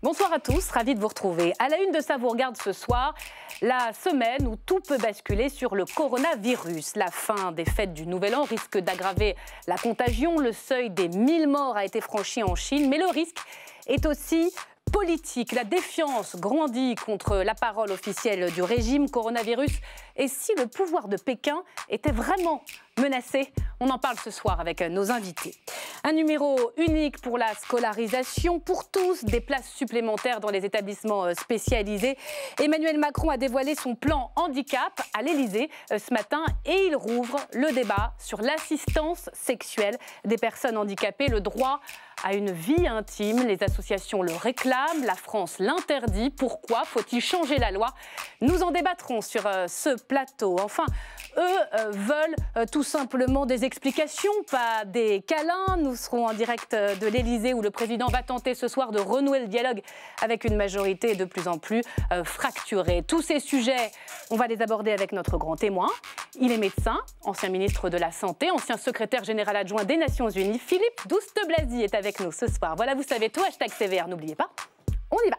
Bonsoir à tous, ravi de vous retrouver. À la une de Ça vous regarde ce soir, la semaine où tout peut basculer sur le coronavirus. La fin des fêtes du Nouvel An risque d'aggraver la contagion. Le seuil des 1000 morts a été franchi en Chine, mais le risque est aussi politique. La défiance grandit contre la parole officielle du régime coronavirus. Et si le pouvoir de Pékin était vraiment menacé? On en parle ce soir avec nos invités. Un numéro unique pour la scolarisation pour tous, des places supplémentaires dans les établissements spécialisés. Emmanuel Macron a dévoilé son plan handicap à l'Élysée ce matin et il rouvre le débat sur l'assistance sexuelle des personnes handicapées, le droit à une vie intime. Les associations le réclament, la France l'interdit. Pourquoi faut-il changer la loi? Nous en débattrons sur ce plateau. Enfin, eux veulent tout simplement des explications, pas des câlins. Nous serons en direct de l'Élysée où le président va tenter ce soir de renouer le dialogue avec une majorité de plus en plus fracturée. Tous ces sujets, on va les aborder avec notre grand témoin. Il est médecin, ancien ministre de la Santé, ancien secrétaire général adjoint des Nations Unies. Philippe Douste-Blazy est avec nous ce soir. Voilà, vous savez tout, #CVR, n'oubliez pas, on y va.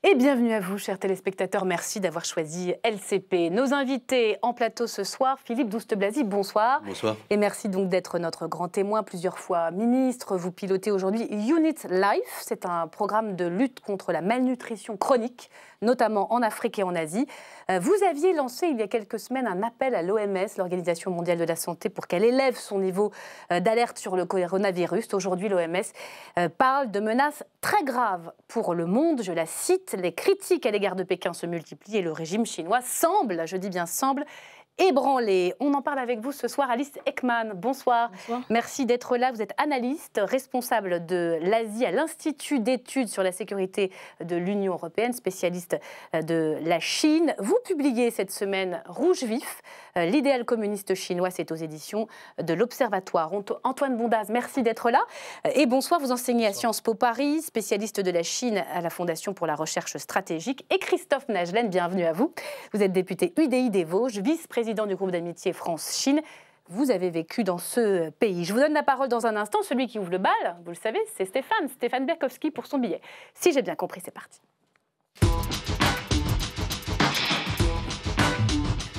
Et bienvenue à vous, chers téléspectateurs. Merci d'avoir choisi LCP. Nos invités en plateau ce soir, Philippe Douste-Blazy, bonsoir. Bonsoir. Et merci donc d'être notre grand témoin, plusieurs fois ministre. Vous pilotez aujourd'hui Unit Life. C'est un programme de lutte contre la malnutrition chronique, notamment en Afrique et en Asie. Vous aviez lancé il y a quelques semaines un appel à l'OMS, l'Organisation mondiale de la santé, pour qu'elle élève son niveau d'alerte sur le coronavirus. Aujourd'hui, l'OMS parle de menaces très graves pour le monde. Je la cite, les critiques à l'égard de Pékin se multiplient et le régime chinois semble, je dis bien semble, ébranlé. On en parle avec vous ce soir. Alice Ekman, bonsoir. Bonsoir. Merci d'être là. Vous êtes analyste, responsable de l'Asie à l'Institut d'études sur la sécurité de l'Union européenne, spécialiste de la Chine. Vous publiez cette semaine Rouge vif, l'idéal communiste chinois, c'est aux éditions de l'Observatoire. Antoine Bondaz, merci d'être là. Et bonsoir, vous enseignez à Sciences Po Paris, spécialiste de la Chine à la Fondation pour la recherche stratégique. Et Christophe Najlen, bienvenue à vous. Vous êtes député UDI des Vosges, vice-président du groupe d'amitié France-Chine. Vous avez vécu dans ce pays. Je vous donne la parole dans un instant. Celui qui ouvre le bal, vous le savez, c'est Stéphane Berkowski pour son billet. Si j'ai bien compris, c'est parti.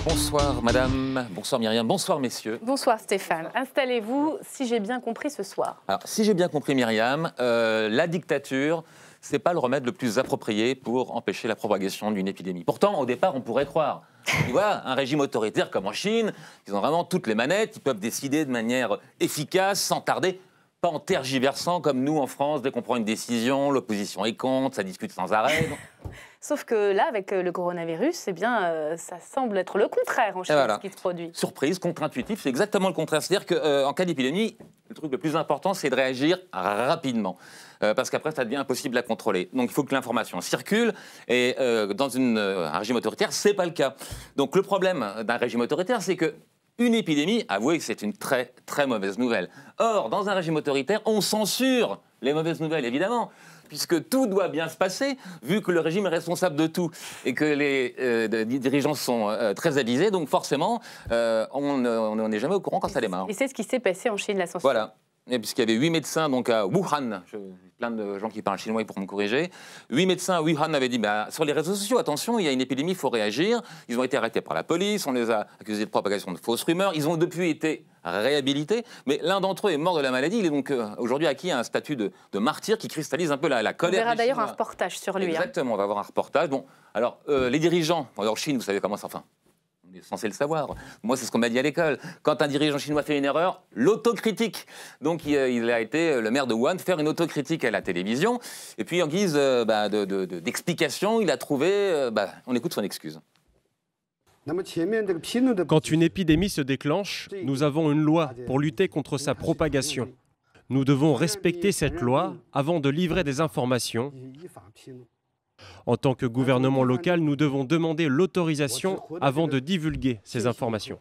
Bonsoir madame, bonsoir Myriam, bonsoir messieurs. Bonsoir Stéphane. Installez-vous, si j'ai bien compris ce soir. Alors, si j'ai bien compris Myriam, la dictature, c'est pas le remède le plus approprié pour empêcher la propagation d'une épidémie. Pourtant, au départ, on pourrait croire. Tu vois, un régime autoritaire comme en Chine, ils ont vraiment toutes les manettes, ils peuvent décider de manière efficace, sans tarder, pas en tergiversant comme nous en France, dès qu'on prend une décision, l'opposition est contre, ça discute sans arrêt. Sauf que là, avec le coronavirus, eh bien, ça semble être le contraire en Chine, voilà. ce qui se produit. Surprise, contre-intuitif, c'est exactement le contraire. C'est-à-dire qu'en cas d'épidémie, le truc le plus important, c'est de réagir rapidement. Parce qu'après, ça devient impossible à contrôler. Donc, il faut que l'information circule. Et dans un régime autoritaire, ce n'est pas le cas. Donc, le problème d'un régime autoritaire, c'est que une épidémie, avouez que c'est une très, très mauvaise nouvelle. Or, dans un régime autoritaire, on censure les mauvaises nouvelles, évidemment, puisque tout doit bien se passer, vu que le régime est responsable de tout et que les dirigeants sont très avisés. Donc, forcément, on n'est jamais au courant quand ça démarre. Et c'est ce qui s'est passé en Chine, la censure. Voilà. Puisqu'il y avait 8 médecins donc à Wuhan, plein de gens qui parlent chinois pour me corriger, 8 médecins à Wuhan avaient dit sur les réseaux sociaux, attention, il y a une épidémie, il faut réagir. Ils ont été arrêtés par la police, on les a accusés de propagation de fausses rumeurs. Ils ont depuis été réhabilités, mais l'un d'entre eux est mort de la maladie. Il est donc aujourd'hui acquis un statut de martyr qui cristallise un peu la colère. On verra d'ailleurs un Chinois. reportage sur lui. Exactement, on va avoir un reportage. Bon, alors les dirigeants, en Chine, vous savez comment ça. Enfin, on est censé le savoir. Moi, c'est ce qu'on m'a dit à l'école. Quand un dirigeant chinois fait une erreur, l'autocritique. Donc, il a été le maire de Wuhan faire une autocritique à la télévision. Et puis, en guise d'explication, il a trouvé... on écoute son excuse. Quand une épidémie se déclenche, nous avons une loi pour lutter contre sa propagation. Nous devons respecter cette loi avant de livrer des informations. En tant que gouvernement local, nous devons demander l'autorisation avant de divulguer ces informations.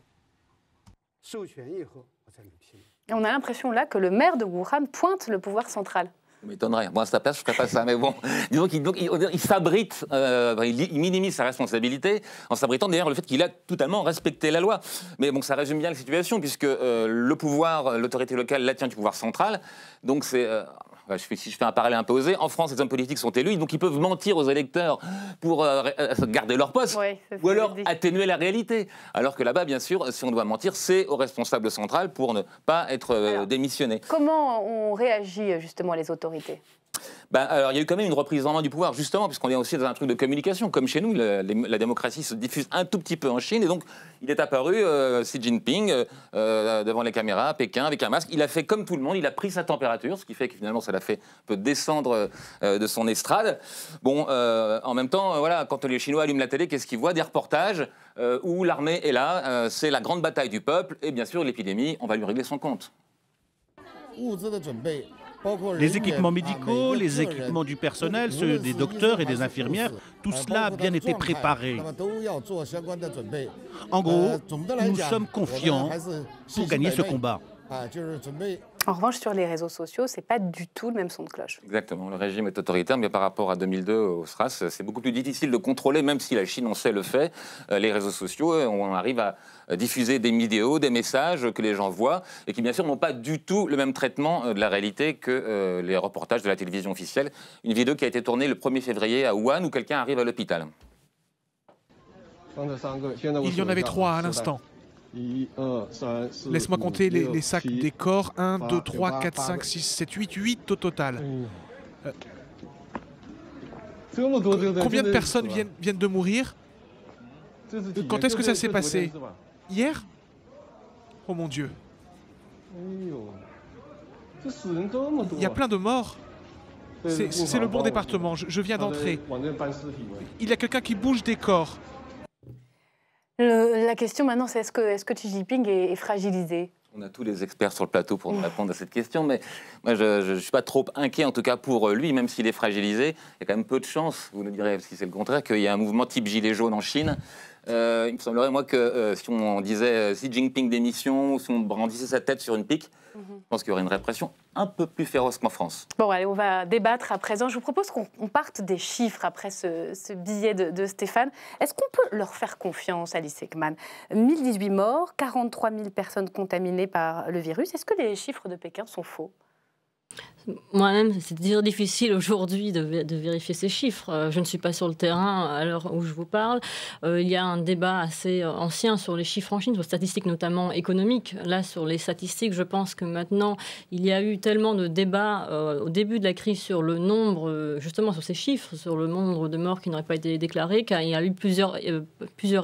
Et on a l'impression là que le maire de Wuhan pointe le pouvoir central. Ça m'étonnerait. Moi, à sa place, je ne ferais pas ça. Mais bon, disons qu'il s'abrite, il minimise sa responsabilité en s'abritant derrière le fait qu'il a totalement respecté la loi. Mais bon, ça résume bien la situation, puisque le pouvoir, l'autorité locale, la tient du pouvoir central. Donc c'est... si je fais un parallèle un peu osé, en France, les hommes politiques sont élus, donc ils peuvent mentir aux électeurs pour garder leur poste, ou alors atténuer la réalité. Alors que là-bas, bien sûr, si on doit mentir, c'est au responsable central pour ne pas être démissionné. Comment on réagit justement les autorités ? Alors, il y a eu quand même une reprise en main du pouvoir, justement, puisqu'on est aussi dans un truc de communication. Comme chez nous, la démocratie se diffuse un tout petit peu en Chine. Et donc, il est apparu, Xi Jinping, devant les caméras, à Pékin, avec un masque. Il a fait comme tout le monde, il a pris sa température, ce qui fait que finalement, ça l'a fait un peu descendre de son estrade. Bon, en même temps, voilà, quand les Chinois allument la télé, qu'est-ce qu'ils voient? Des reportages où l'armée est là, c'est la grande bataille du peuple. Et bien sûr, l'épidémie, on va lui régler son compte. Les équipements médicaux, les équipements du personnel, ceux des docteurs et des infirmières, tout cela a bien été préparé. En gros, nous sommes confiants pour gagner ce combat. En revanche, sur les réseaux sociaux, c'est pas du tout le même son de cloche. Exactement, le régime est autoritaire, mais par rapport à 2002 au SRAS, c'est beaucoup plus difficile de contrôler, même si la Chine, on sait, le fait. Les réseaux sociaux, on arrive à diffuser des vidéos, des messages que les gens voient, et qui bien sûr n'ont pas du tout le même traitement de la réalité que les reportages de la télévision officielle. Une vidéo qui a été tournée le 1er février à Wuhan, où quelqu'un arrive à l'hôpital. Il y en avait 3 à l'instant. Laisse-moi compter les sacs des corps. 1, 2, 3, 4, 5, 6, 7, 8, 8 au total. Combien de personnes viennent de mourir? Quand est-ce que ça s'est passé? Hier? Oh mon Dieu. Il y a plein de morts. C'est le bon département, je viens d'entrer. Il y a quelqu'un qui bouge des corps. La question maintenant, c'est est-ce que Xi Jinping est fragilisé? On a tous les experts sur le plateau pour répondre à cette question, mais moi je ne suis pas trop inquiet, en tout cas pour lui, même s'il est fragilisé. Il y a quand même peu de chances, vous nous direz si c'est le contraire, qu'il y ait un mouvement type gilet jaune en Chine. Il me semblerait, moi, que si on disait Xi Jinping démission, ou si on brandissait sa tête sur une pique, je pense qu'il y aurait une répression un peu plus féroce qu'en France. Bon, allez, on va débattre à présent. Je vous propose qu'on parte des chiffres après ce billet de Stéphane. Est-ce qu'on peut leur faire confiance, Alice Ekman? 1018 morts, 43 000 personnes contaminées par le virus. Est-ce que les chiffres de Pékin sont faux? Moi-même, c'est difficile aujourd'hui de vérifier ces chiffres. Je ne suis pas sur le terrain à l'heure où je vous parle. Il y a un débat assez ancien sur les chiffres en Chine, sur les statistiques notamment économiques. Là, sur les statistiques, je pense que maintenant, il y a eu tellement de débats au début de la crise sur le nombre, justement sur ces chiffres, sur le nombre de morts qui n'auraient pas été déclarés, car il y a eu plusieurs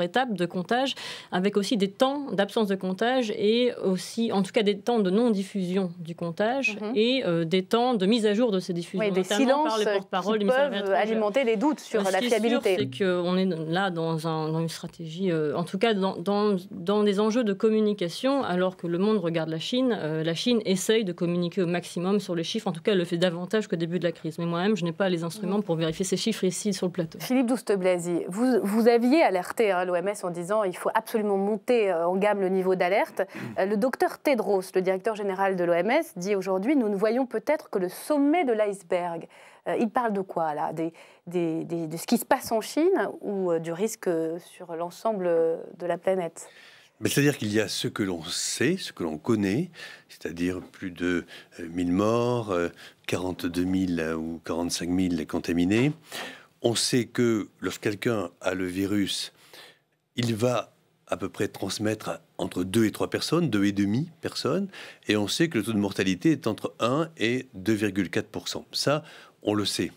étapes de comptage, avec aussi des temps d'absence de comptage et aussi, en tout cas, des temps de non-diffusion du comptage et des temps de mise à jour de ces diffusions, des silences qui peuvent alimenter les doutes sur la fiabilité. C'est qu'on est là dans une stratégie, en tout cas dans des enjeux de communication, alors que le monde regarde la Chine. La Chine essaye de communiquer au maximum sur les chiffres. En tout cas, elle le fait davantage qu'au début de la crise. Mais moi-même, je n'ai pas les instruments pour vérifier ces chiffres ici sur le plateau. Philippe Douste-Blazy, vous aviez alerté l'OMS en disant qu'il faut absolument monter en gamme le niveau d'alerte. Le docteur Tedros, le directeur général de l'OMS, dit aujourd'hui nous ne voyons peut-être que le sommet de l'iceberg. Il parle de quoi, là? De ce qui se passe en Chine ou du risque sur l'ensemble de la planète? C'est-à-dire qu'il y a ce que l'on sait, ce que l'on connaît, c'est-à-dire plus de 1000 morts, 42 000 ou 45 000 contaminés. On sait que lorsque quelqu'un a le virus, il va à peu près transmettre entre 2 et 3 personnes, 2,5 personnes, et on sait que le taux de mortalité est entre 1 et 2,4%. Ça, on le sait.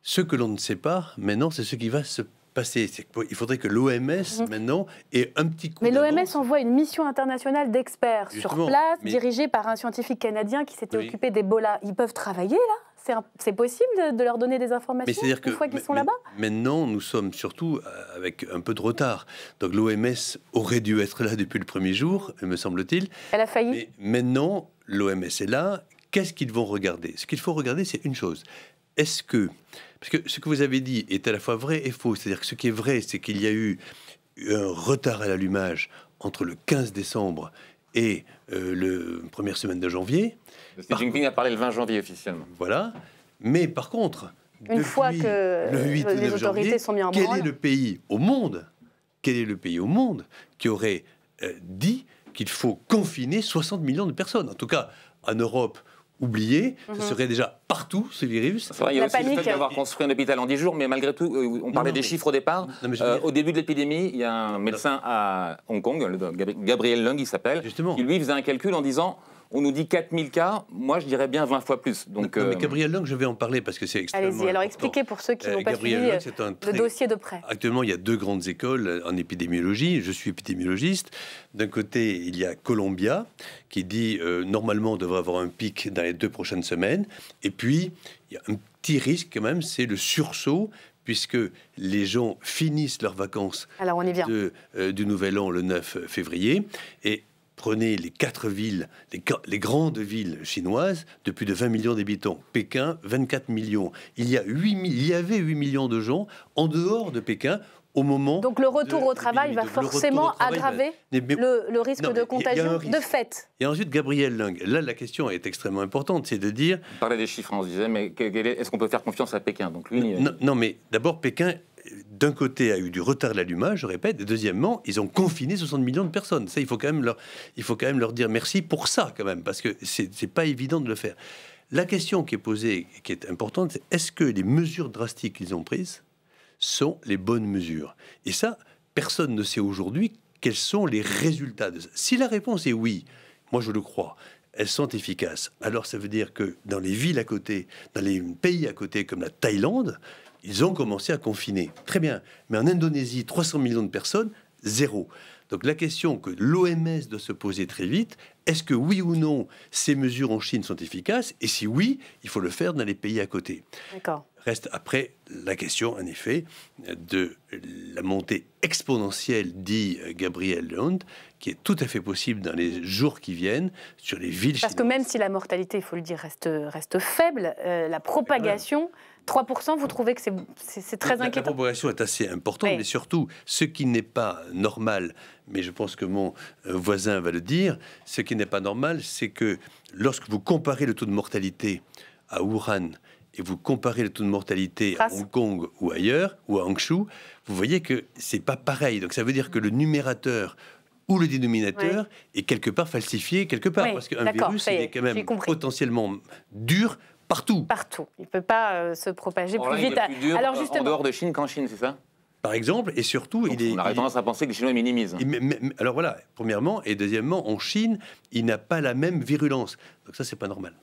Ce que l'on ne sait pas, maintenant, c'est ce qui va se passer. Il faudrait que l'OMS, maintenant, ait un petit coup d'avance. Mais l'OMS envoie une mission internationale d'experts sur place, dirigée par un scientifique canadien qui s'était occupé d'Ebola. Ils peuvent travailler, là? C'est possible de leur donner des informations une fois qu'ils sont là-bas? Maintenant, nous sommes surtout avec un peu de retard. Donc l'OMS aurait dû être là depuis le premier jour, me semble-t-il. Elle a failli. Mais maintenant, l'OMS est là. Qu'est-ce qu'ils vont regarder? Ce qu'il faut regarder, c'est une chose. Est-ce que... Parce que ce que vous avez dit est à la fois vrai et faux. C'est-à-dire que ce qui est vrai, c'est qu'il y a eu un retard à l'allumage entre le 15 décembre et le première semaine de janvier. Xi Jinping a parlé le 20 janvier officiellement. Voilà. Mais par contre, une fois que le 8 ou 9 les autorités janvier, sont mis en quel branle. est le pays au monde qui aurait dit qu'il faut confiner 60 millions de personnes? En tout cas, en Europe, oublié, ce serait déjà partout ce virus. C'est vrai, il y a aussi le fait d'avoir construit un hôpital en 10 jours, mais malgré tout, on parlait des chiffres au départ. Au début de l'épidémie, il y a un médecin à Hong Kong, Gabriel Leung, il s'appelle, qui lui faisait un calcul en disant... On nous dit 4000 cas, moi je dirais bien 20 fois plus. Donc, mais Gabriel Leung, je vais en parler parce que c'est extrêmement Allez-y, alors important. expliquez pour ceux qui n'ont pas suivi le dossier de près. Actuellement, il y a 2 grandes écoles en épidémiologie. Je suis épidémiologiste. D'un côté, il y a Columbia, qui dit normalement on devrait avoir un pic dans les 2 prochaines semaines. Et puis, il y a un petit risque quand même, c'est le sursaut, puisque les gens finissent leurs vacances du Nouvel An le 9 février. Et prenez les 4 villes, les grandes villes chinoises de plus de 20 millions d'habitants. Pékin, 24 millions. Il y avait 8 millions de gens en dehors de Pékin au moment... Donc le retour au travail va forcément aggraver le risque de contagion de fait. Et ensuite, Gabriel Leung, là la question est extrêmement importante, c'est de dire... On parlait des chiffres, on se disait, mais est-ce qu'on peut faire confiance à Pékin? Donc lui, non, mais d'abord, Pékin... D'un côté, a eu du retard d'allumage, je répète, et deuxièmement, ils ont confiné 60 millions de personnes. Ça, il faut quand même leur dire merci pour ça, quand même, parce que c'est pas évident de le faire. La question qui est posée, qui est importante, c'est est-ce que les mesures drastiques qu'ils ont prises sont les bonnes mesures? Et ça, personne ne sait aujourd'hui quels sont les résultats de ça. Si la réponse est oui, moi je le crois, elles sont efficaces. Alors ça veut dire que dans les villes à côté, dans les pays à côté, comme la Thaïlande, ils ont commencé à confiner. Très bien. Mais en Indonésie, 300 millions de personnes, 0. Donc la question que l'OMS doit se poser très vite, est-ce que oui ou non, ces mesures en Chine sont efficaces? Et si oui, il faut le faire dans les pays à côté. D'accord. Reste après la question, en effet, de la montée exponentielle, dit Gabriel Leung, qui est tout à fait possible dans les jours qui viennent sur les villes chinoises. Parce que même si la mortalité, il faut le dire, reste faible, la propagation... 3%, vous trouvez que c'est très inquiétant? La propagation est assez importante, mais surtout, ce qui n'est pas normal, mais je pense que mon voisin va le dire, ce qui n'est pas normal, c'est que lorsque vous comparez le taux de mortalité à Wuhan et vous comparez le taux de mortalité à Hong Kong ou ailleurs, ou à Hangzhou, vous voyez que c'est pas pareil. Donc ça veut dire que le numérateur ou le dénominateur est quelque part falsifié, quelque part, parce qu'un virus, il est quand même potentiellement dur, partout. Partout. Il ne peut pas se propager plus vite. Il est plus dur en dehors de Chine qu'en Chine, c'est ça? Par exemple, et surtout... Donc, on a tendance à penser que les Chinois minimisent. Alors voilà, premièrement, et deuxièmement, en Chine, il n'a pas la même virulence. Donc ça, c'est pas normal.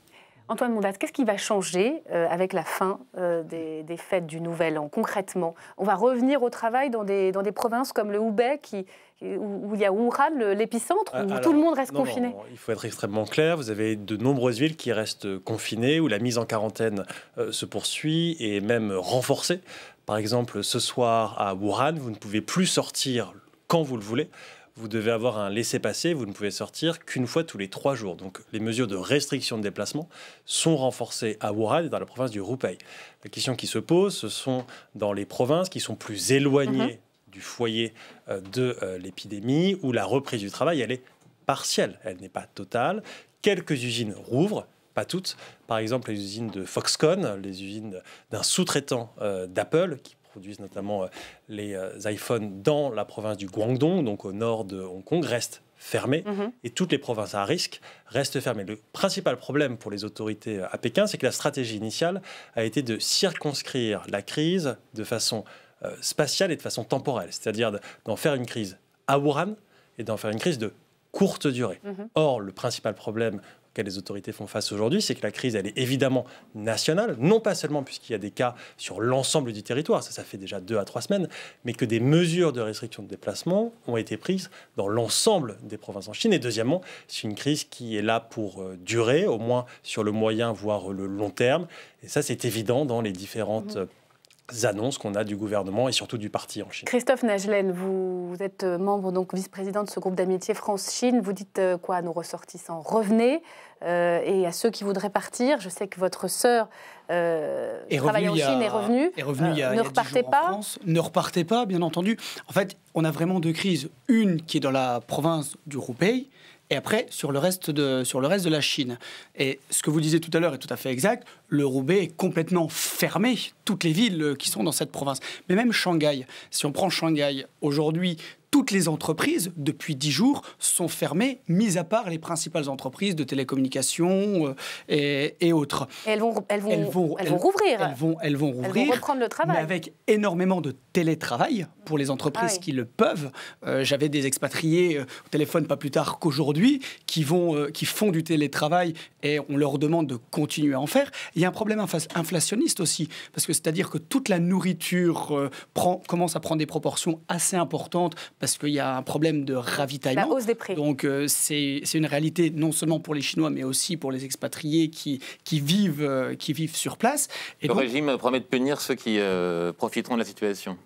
Antoine Mondas, qu'est-ce qui va changer avec la fin des fêtes du Nouvel An, concrètement? On va revenir au travail dans des provinces comme le Hubei, où il y a Wuhan, l'épicentre, où tout le monde reste confiné? Non, il faut être extrêmement clair. Vous avez de nombreuses villes qui restent confinées, où la mise en quarantaine se poursuit et même renforcée. Par exemple, ce soir à Wuhan, vous ne pouvez plus sortir quand vous le voulez. Vous devez avoir un laissez-passer, vous ne pouvez sortir qu'une fois tous les 3 jours. Donc les mesures de restriction de déplacement sont renforcées à Wuhan et dans la province du Hubei. La question qui se pose, ce sont dans les provinces qui sont plus éloignées du foyer de l'épidémie, où la reprise du travail, elle est partielle, elle n'est pas totale. Quelques usines rouvrent, pas toutes. Par exemple, les usines de Foxconn, les usines d'un sous-traitant d'Apple, qui produisent notamment les iPhones dans la province du Guangdong, donc au nord de Hong Kong, restent fermées. Et toutes les provinces à risque restent fermées. Le principal problème pour les autorités à Pékin, c'est que la stratégie initiale a été de circonscrire la crise de façon spatiale et de façon temporelle, c'est-à-dire d'en faire une crise à Wuhan et d'en faire une crise de courte durée. Or, le principal problème auquel les autorités font face aujourd'hui, c'est que la crise, elle est évidemment nationale, non pas seulement puisqu'il y a des cas sur l'ensemble du territoire, ça fait déjà 2 à 3 semaines, mais que des mesures de restriction de déplacement ont été prises dans l'ensemble des provinces en Chine. Et deuxièmement, c'est une crise qui est là pour durer, au moins sur le moyen, voire le long terme. Et ça, c'est évident dans les différentes annonces qu'on a du gouvernement et surtout du parti en Chine. Christophe Najlen, vous êtes membre, donc vice-président de ce groupe d'amitié France-Chine. Vous dites quoi à nos ressortissants? Revenez. Et à ceux qui voudraient partir, je sais que votre sœur travaille en Chine, est revenue. Ne repartez pas. Ne repartez pas, bien entendu. En fait, on a vraiment 2 crises. Une qui est dans la province du Hubei et après sur le reste de la Chine. Et ce que vous disiez tout à l'heure est tout à fait exact. Le Roubaix est complètement fermé, toutes les villes qui sont dans cette province. Mais même Shanghai, si on prend Shanghai, aujourd'hui, toutes les entreprises, depuis 10 jours, sont fermées, mis à part les principales entreprises de télécommunications et autres. Et elles vont rouvrir. Elles vont rouvrir. Elles vont reprendre le travail. Mais avec énormément de télétravail pour les entreprises qui le peuvent. J'avais des expatriés au téléphone pas plus tard qu'aujourd'hui qui font du télétravail et on leur demande de continuer à en faire. Il y a un problème inflationniste aussi, parce que c'est-à-dire que toute la nourriture commence à prendre des proportions assez importantes parce qu'il y a un problème de ravitaillement. La hausse des prix. Donc c'est une réalité non seulement pour les Chinois, mais aussi pour les expatriés qui vivent sur place. Et le donc, régime promet de punir ceux qui profiteront de la situation.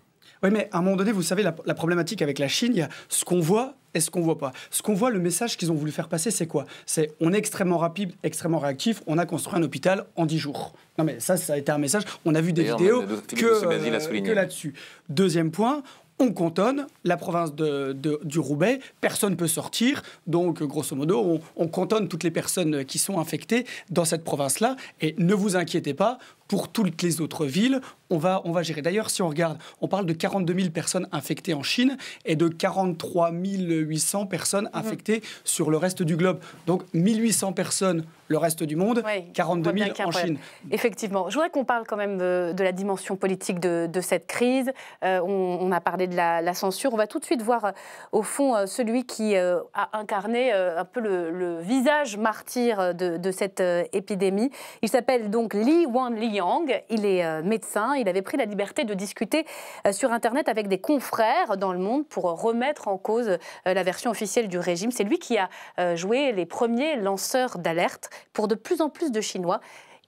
Oui, mais à un moment donné, vous savez, la problématique avec la Chine, il y a ce qu'on voit et ce qu'on voit pas. Ce qu'on voit, le message qu'ils ont voulu faire passer, c'est quoi? C'est on est extrêmement rapide, extrêmement réactif, on a construit un hôpital en 10 jours. Non mais ça a été un message, on a vu des vidéos que là-dessus. Deuxième point, on cantonne la province du Roubaix, personne ne peut sortir, donc grosso modo, on cantonne toutes les personnes qui sont infectées dans cette province-là, et ne vous inquiétez pas, pour toutes les autres villes, on va gérer. D'ailleurs, si on regarde, on parle de 42 000 personnes infectées en Chine et de 43 800 personnes infectées sur le reste du globe. Donc 1800 personnes le reste du monde, 42 000 en Chine. Effectivement. Je voudrais qu'on parle quand même de la dimension politique de cette crise. On a parlé de la censure. On va tout de suite voir, au fond, celui qui a incarné un peu le visage martyr de cette épidémie. Il s'appelle donc Li Wenliang. Il est médecin. Il avait pris la liberté de discuter sur Internet avec des confrères dans le monde pour remettre en cause la version officielle du régime. C'est lui qui a joué les premiers lanceurs d'alerte pour de plus en plus de Chinois.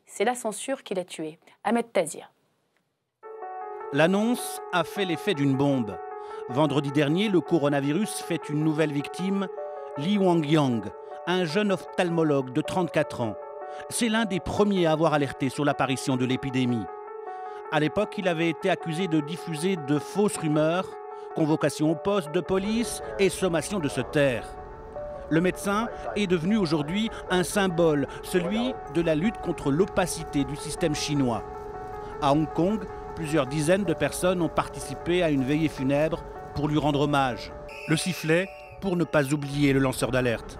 C'est la censure qui l'a tué. Ahmed Tazir. L'annonce a fait l'effet d'une bombe. Vendredi dernier, le coronavirus fait une nouvelle victime, Li Wenliang, un jeune ophtalmologue de 34 ans. C'est l'un des premiers à avoir alerté sur l'apparition de l'épidémie. À l'époque, il avait été accusé de diffuser de fausses rumeurs, convocation au poste de police et sommation de se taire. Le médecin est devenu aujourd'hui un symbole, celui de la lutte contre l'opacité du système chinois. À Hong Kong, plusieurs dizaines de personnes ont participé à une veillée funèbre pour lui rendre hommage. Le sifflet pour ne pas oublier le lanceur d'alerte.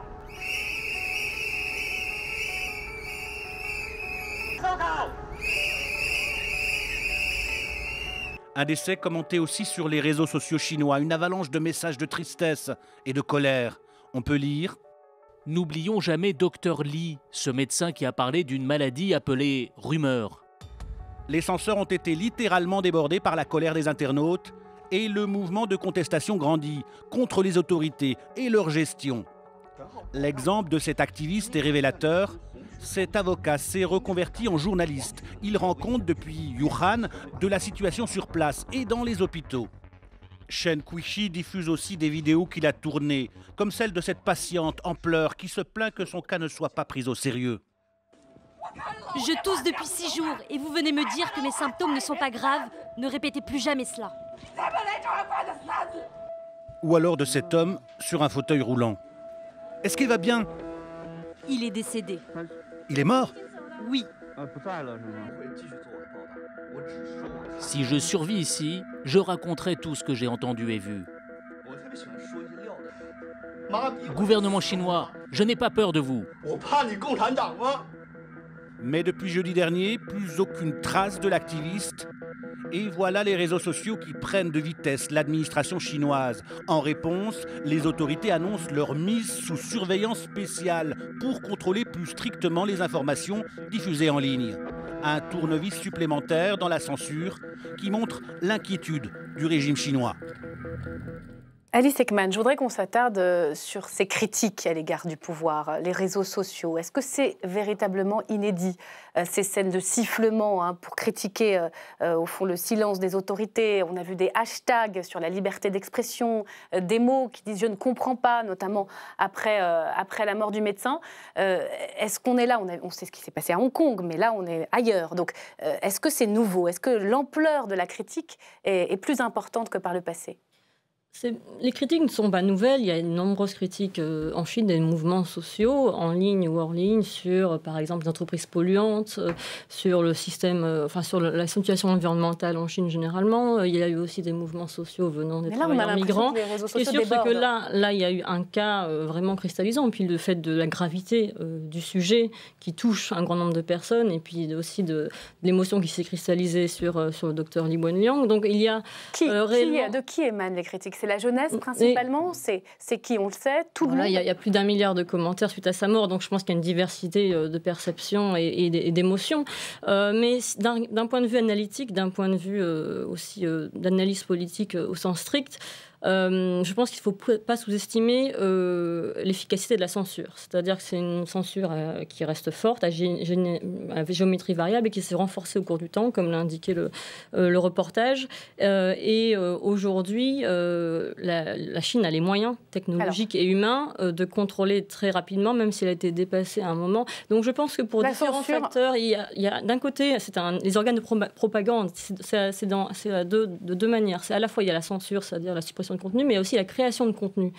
Un décès commenté aussi sur les réseaux sociaux chinois, une avalanche de messages de tristesse et de colère. On peut lire « N'oublions jamais Dr Li, ce médecin qui a parlé d'une maladie appelée rumeur. » Les censeurs ont été littéralement débordés par la colère des internautes et le mouvement de contestation grandit contre les autorités et leur gestion. L'exemple de cet activiste est révélateur. Cet avocat s'est reconverti en journaliste. Il rend compte depuis Wuhan de la situation sur place et dans les hôpitaux. Shen Quishi diffuse aussi des vidéos qu'il a tournées, comme celle de cette patiente en pleurs qui se plaint que son cas ne soit pas pris au sérieux. Je tousse depuis 6 jours et vous venez me dire que mes symptômes ne sont pas graves. Ne répétez plus jamais cela. Ou alors de cet homme sur un fauteuil roulant. Est-ce qu'il va bien? Il est décédé. Il est mort? Oui. Si je survis ici, je raconterai tout ce que j'ai entendu et vu. Gouvernement chinois, je n'ai pas peur de vous. Mais depuis jeudi dernier, plus aucune trace de l'activiste. Et voilà les réseaux sociaux qui prennent de vitesse l'administration chinoise. En réponse, les autorités annoncent leur mise sous surveillance spéciale pour contrôler plus strictement les informations diffusées en ligne. Un tournevis supplémentaire dans la censure qui montre l'inquiétude du régime chinois. Alice Ekman, je voudrais qu'on s'attarde sur ces critiques à l'égard du pouvoir, les réseaux sociaux. Est-ce que c'est véritablement inédit, ces scènes de sifflement pour critiquer, au fond, le silence des autorités? On a vu des hashtags sur la liberté d'expression, des mots qui disent « je ne comprends pas », notamment après la mort du médecin. Est-ce qu'on est là? On sait ce qui s'est passé à Hong Kong, mais là, on est ailleurs. Donc, est-ce que c'est nouveau? Est-ce que l'ampleur de la critique est plus importante que par le passé? Les critiques ne sont pas nouvelles. Il y a de nombreuses critiques en Chine des mouvements sociaux, en ligne ou hors ligne, sur, par exemple, les entreprises polluantes, sur le système, sur la situation environnementale en Chine généralement. Il y a eu aussi des mouvements sociaux venant des travailleurs migrants. Ce qui est sûr, c'est que là, il y a eu un cas vraiment cristallisant. Puis le fait de la gravité du sujet qui touche un grand nombre de personnes, et puis aussi de l'émotion qui s'est cristallisée sur le docteur Li Wenliang. Donc il y a de qui émanent les critiques? C'est la jeunesse principalement, c'est qui, on le sait, tout le monde. Il y a plus d'1 milliard de commentaires suite à sa mort, donc je pense qu'il y a une diversité de perceptions et d'émotions. Mais d'un point de vue analytique, d'un point de vue aussi d'analyse politique au sens strict, je pense qu'il ne faut pas sous-estimer l'efficacité de la censure. C'est-à-dire que c'est une censure qui reste forte, à géométrie variable et qui s'est renforcée au cours du temps, comme l'a indiqué le reportage. Et aujourd'hui, la Chine a les moyens technologiques et humains de contrôler très rapidement, même si elle a été dépassée à un moment. Donc je pense que pour différents facteurs, il y a d'un côté, les organes de propagande, c'est de deux manières. C'est à la fois, il y a la censure, c'est-à-dire la suppression de contenu, mais aussi la création de contenu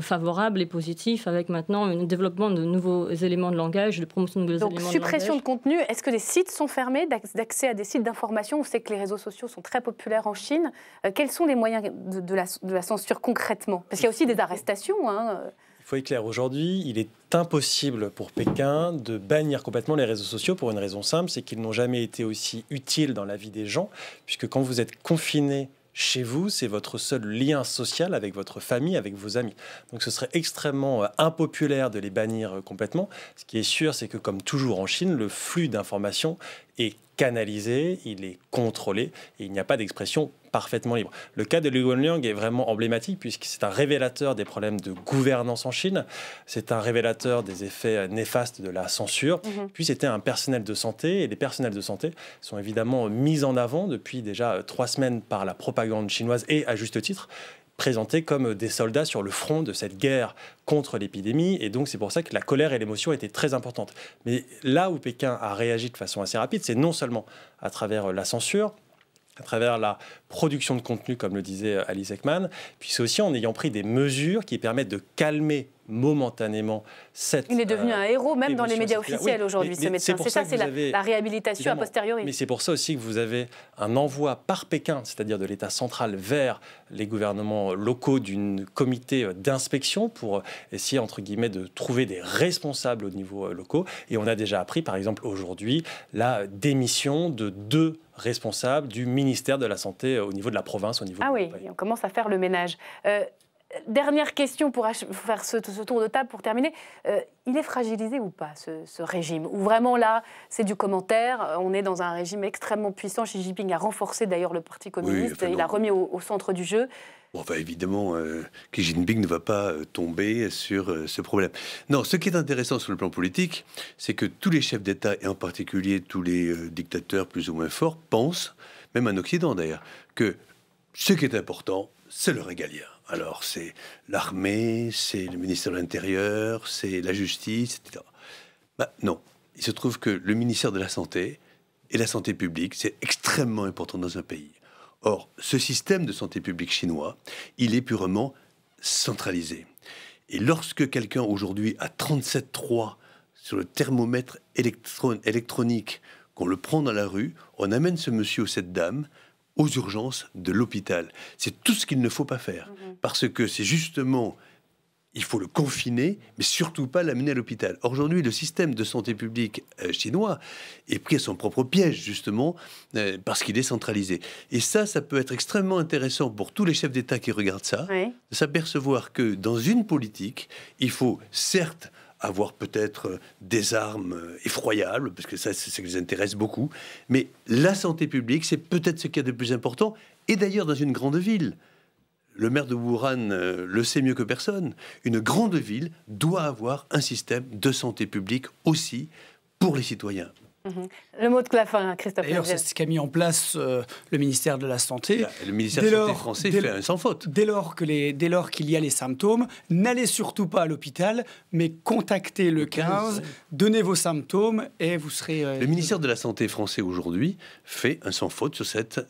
favorable et positif, avec maintenant un développement de nouveaux éléments de langage, de promotion de nouveaux éléments de langage. Donc, suppression de contenu, est-ce que les sites sont fermés d'accès à des sites d'information? On sait que les réseaux sociaux sont très populaires en Chine. Quels sont les moyens de la censure concrètement? Parce qu'il y a aussi des arrestations. Il faut être clair, aujourd'hui, il est impossible pour Pékin de bannir complètement les réseaux sociaux pour une raison simple, c'est qu'ils n'ont jamais été aussi utiles dans la vie des gens, puisque quand vous êtes confiné chez vous, c'est votre seul lien social avec votre famille, avec vos amis. Donc ce serait extrêmement impopulaire de les bannir complètement. Ce qui est sûr, c'est que comme toujours en Chine, le flux d'informations est canalisé, il est contrôlé et il n'y a pas d'expression parfaitement libre. Le cas de Li Wenliang est vraiment emblématique puisque c'est un révélateur des problèmes de gouvernance en Chine, c'est un révélateur des effets néfastes de la censure, puis c'était un personnel de santé et les personnels de santé sont évidemment mis en avant depuis déjà 3 semaines par la propagande chinoise et à juste titre, présentés comme des soldats sur le front de cette guerre contre l'épidémie. Et donc, c'est pour ça que la colère et l'émotion étaient très importantes. Mais là où Pékin a réagi de façon assez rapide, c'est non seulement à travers la censure, à travers la production de contenu, comme le disait Alice Ekman, puis c'est aussi en ayant pris des mesures qui permettent de calmer momentanément cette Il est devenu un héros, même dans les médias officiels aujourd'hui, ce médecin. C'est ça, c'est la réhabilitation a posteriori. Mais c'est pour ça aussi que vous avez un envoi par Pékin, c'est-à-dire de l'État central vers les gouvernements locaux d'une comité d'inspection pour essayer, entre guillemets, de trouver des responsables au niveau locaux. Et on a déjà appris, par exemple, aujourd'hui, la démission de 2 responsables du ministère de la Santé au niveau de la province, au niveau Ah oui, on commence à faire le ménage. Dernière question pour faire ce tour de table pour terminer. Il est fragilisé ou pas, ce régime? Ou vraiment là, c'est du commentaire, on est dans un régime extrêmement puissant. Xi Jinping a renforcé d'ailleurs le Parti communiste, il l'a remis au centre du jeu. Bon, enfin, évidemment, Xi Jinping ne va pas tomber sur ce problème. Non, ce qui est intéressant sur le plan politique, c'est que tous les chefs d'État, et en particulier tous les dictateurs plus ou moins forts, pensent, même en Occident d'ailleurs, que ce qui est important, c'est le régalien. Alors, c'est l'armée, c'est le ministère de l'Intérieur, c'est la justice, etc. Non, il se trouve que le ministère de la Santé et la santé publique, c'est extrêmement important dans un pays. Or, ce système de santé publique chinois, il est purement centralisé. Et lorsque quelqu'un aujourd'hui a 37,3 sur le thermomètre électronique, qu'on le prend dans la rue, on amène ce monsieur ou cette dame aux urgences de l'hôpital. C'est tout ce qu'il ne faut pas faire. Parce que c'est justement, il faut le confiner, mais surtout pas l'amener à l'hôpital. Aujourd'hui, le système de santé publique chinois est pris à son propre piège, justement, parce qu'il est centralisé. Et ça peut être extrêmement intéressant pour tous les chefs d'État qui regardent ça, de s'apercevoir que dans une politique, il faut certes avoir peut-être des armes effroyables, parce que ça, c'est ce qui les intéresse beaucoup. Mais la santé publique, c'est peut-être ce qu'il y a de plus important. Et d'ailleurs, dans une grande ville, le maire de Wuhan le sait mieux que personne, une grande ville doit avoir un système de santé publique aussi pour les citoyens. Le mot de la fin, Christophe. D'ailleurs, c'est ce qu'a mis en place le ministère de la Santé. Le ministère de la Santé français fait un sans faute. Dès lors qu'il y a les symptômes, n'allez surtout pas à l'hôpital, mais contactez le 15, donnez vos symptômes et vous serez... Le ministère de la Santé français aujourd'hui fait un sans faute sur cette...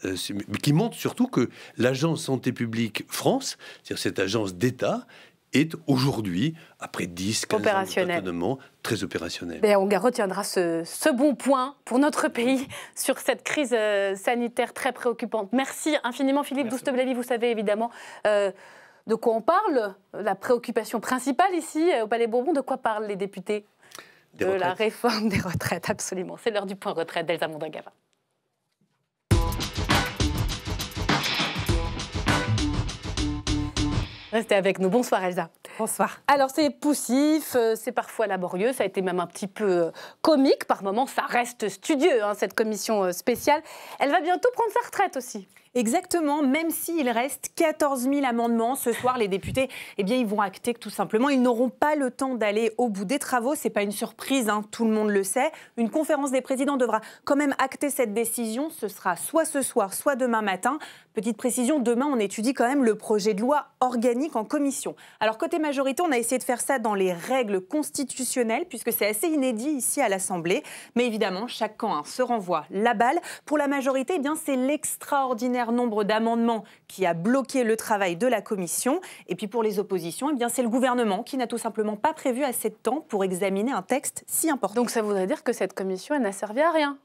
qui montre surtout que l'agence Santé publique France, c'est-à-dire cette agence d'État, est aujourd'hui, après 10-15 ans d'autonomie, très opérationnel. On retiendra ce bon point pour notre pays sur cette crise sanitaire très préoccupante. Merci infiniment Philippe Douste-Blazy. Vous savez évidemment de quoi on parle. La préoccupation principale ici au Palais Bourbon, de quoi parlent les députés? De la réforme des retraites, absolument. C'est l'heure du point retraite d'Elsa Mondregava. Restez avec nous. Bonsoir Elsa. Bonsoir. Alors c'est poussif, c'est parfois laborieux, ça a été même un petit peu comique. Par moments, ça reste studieux, cette commission spéciale. Elle va bientôt prendre sa retraite aussi. Exactement, même s'il reste 14 000 amendements, ce soir, les députés, ils vont acter que tout simplement, ils n'auront pas le temps d'aller au bout des travaux. Ce n'est pas une surprise, tout le monde le sait. Une conférence des présidents devra quand même acter cette décision. Ce sera soit ce soir, soit demain matin. Petite précision, demain, on étudie quand même le projet de loi organique en commission. Alors, côté majorité, on a essayé de faire ça dans les règles constitutionnelles, puisque c'est assez inédit ici à l'Assemblée. Mais évidemment, chaque camp se renvoie la balle. Pour la majorité, c'est l'extraordinaire nombre d'amendements qui a bloqué le travail de la commission. Et puis pour les oppositions, c'est le gouvernement qui n'a tout simplement pas prévu assez de temps pour examiner un texte si important. Donc ça voudrait dire que cette commission, elle n'a servi à rien.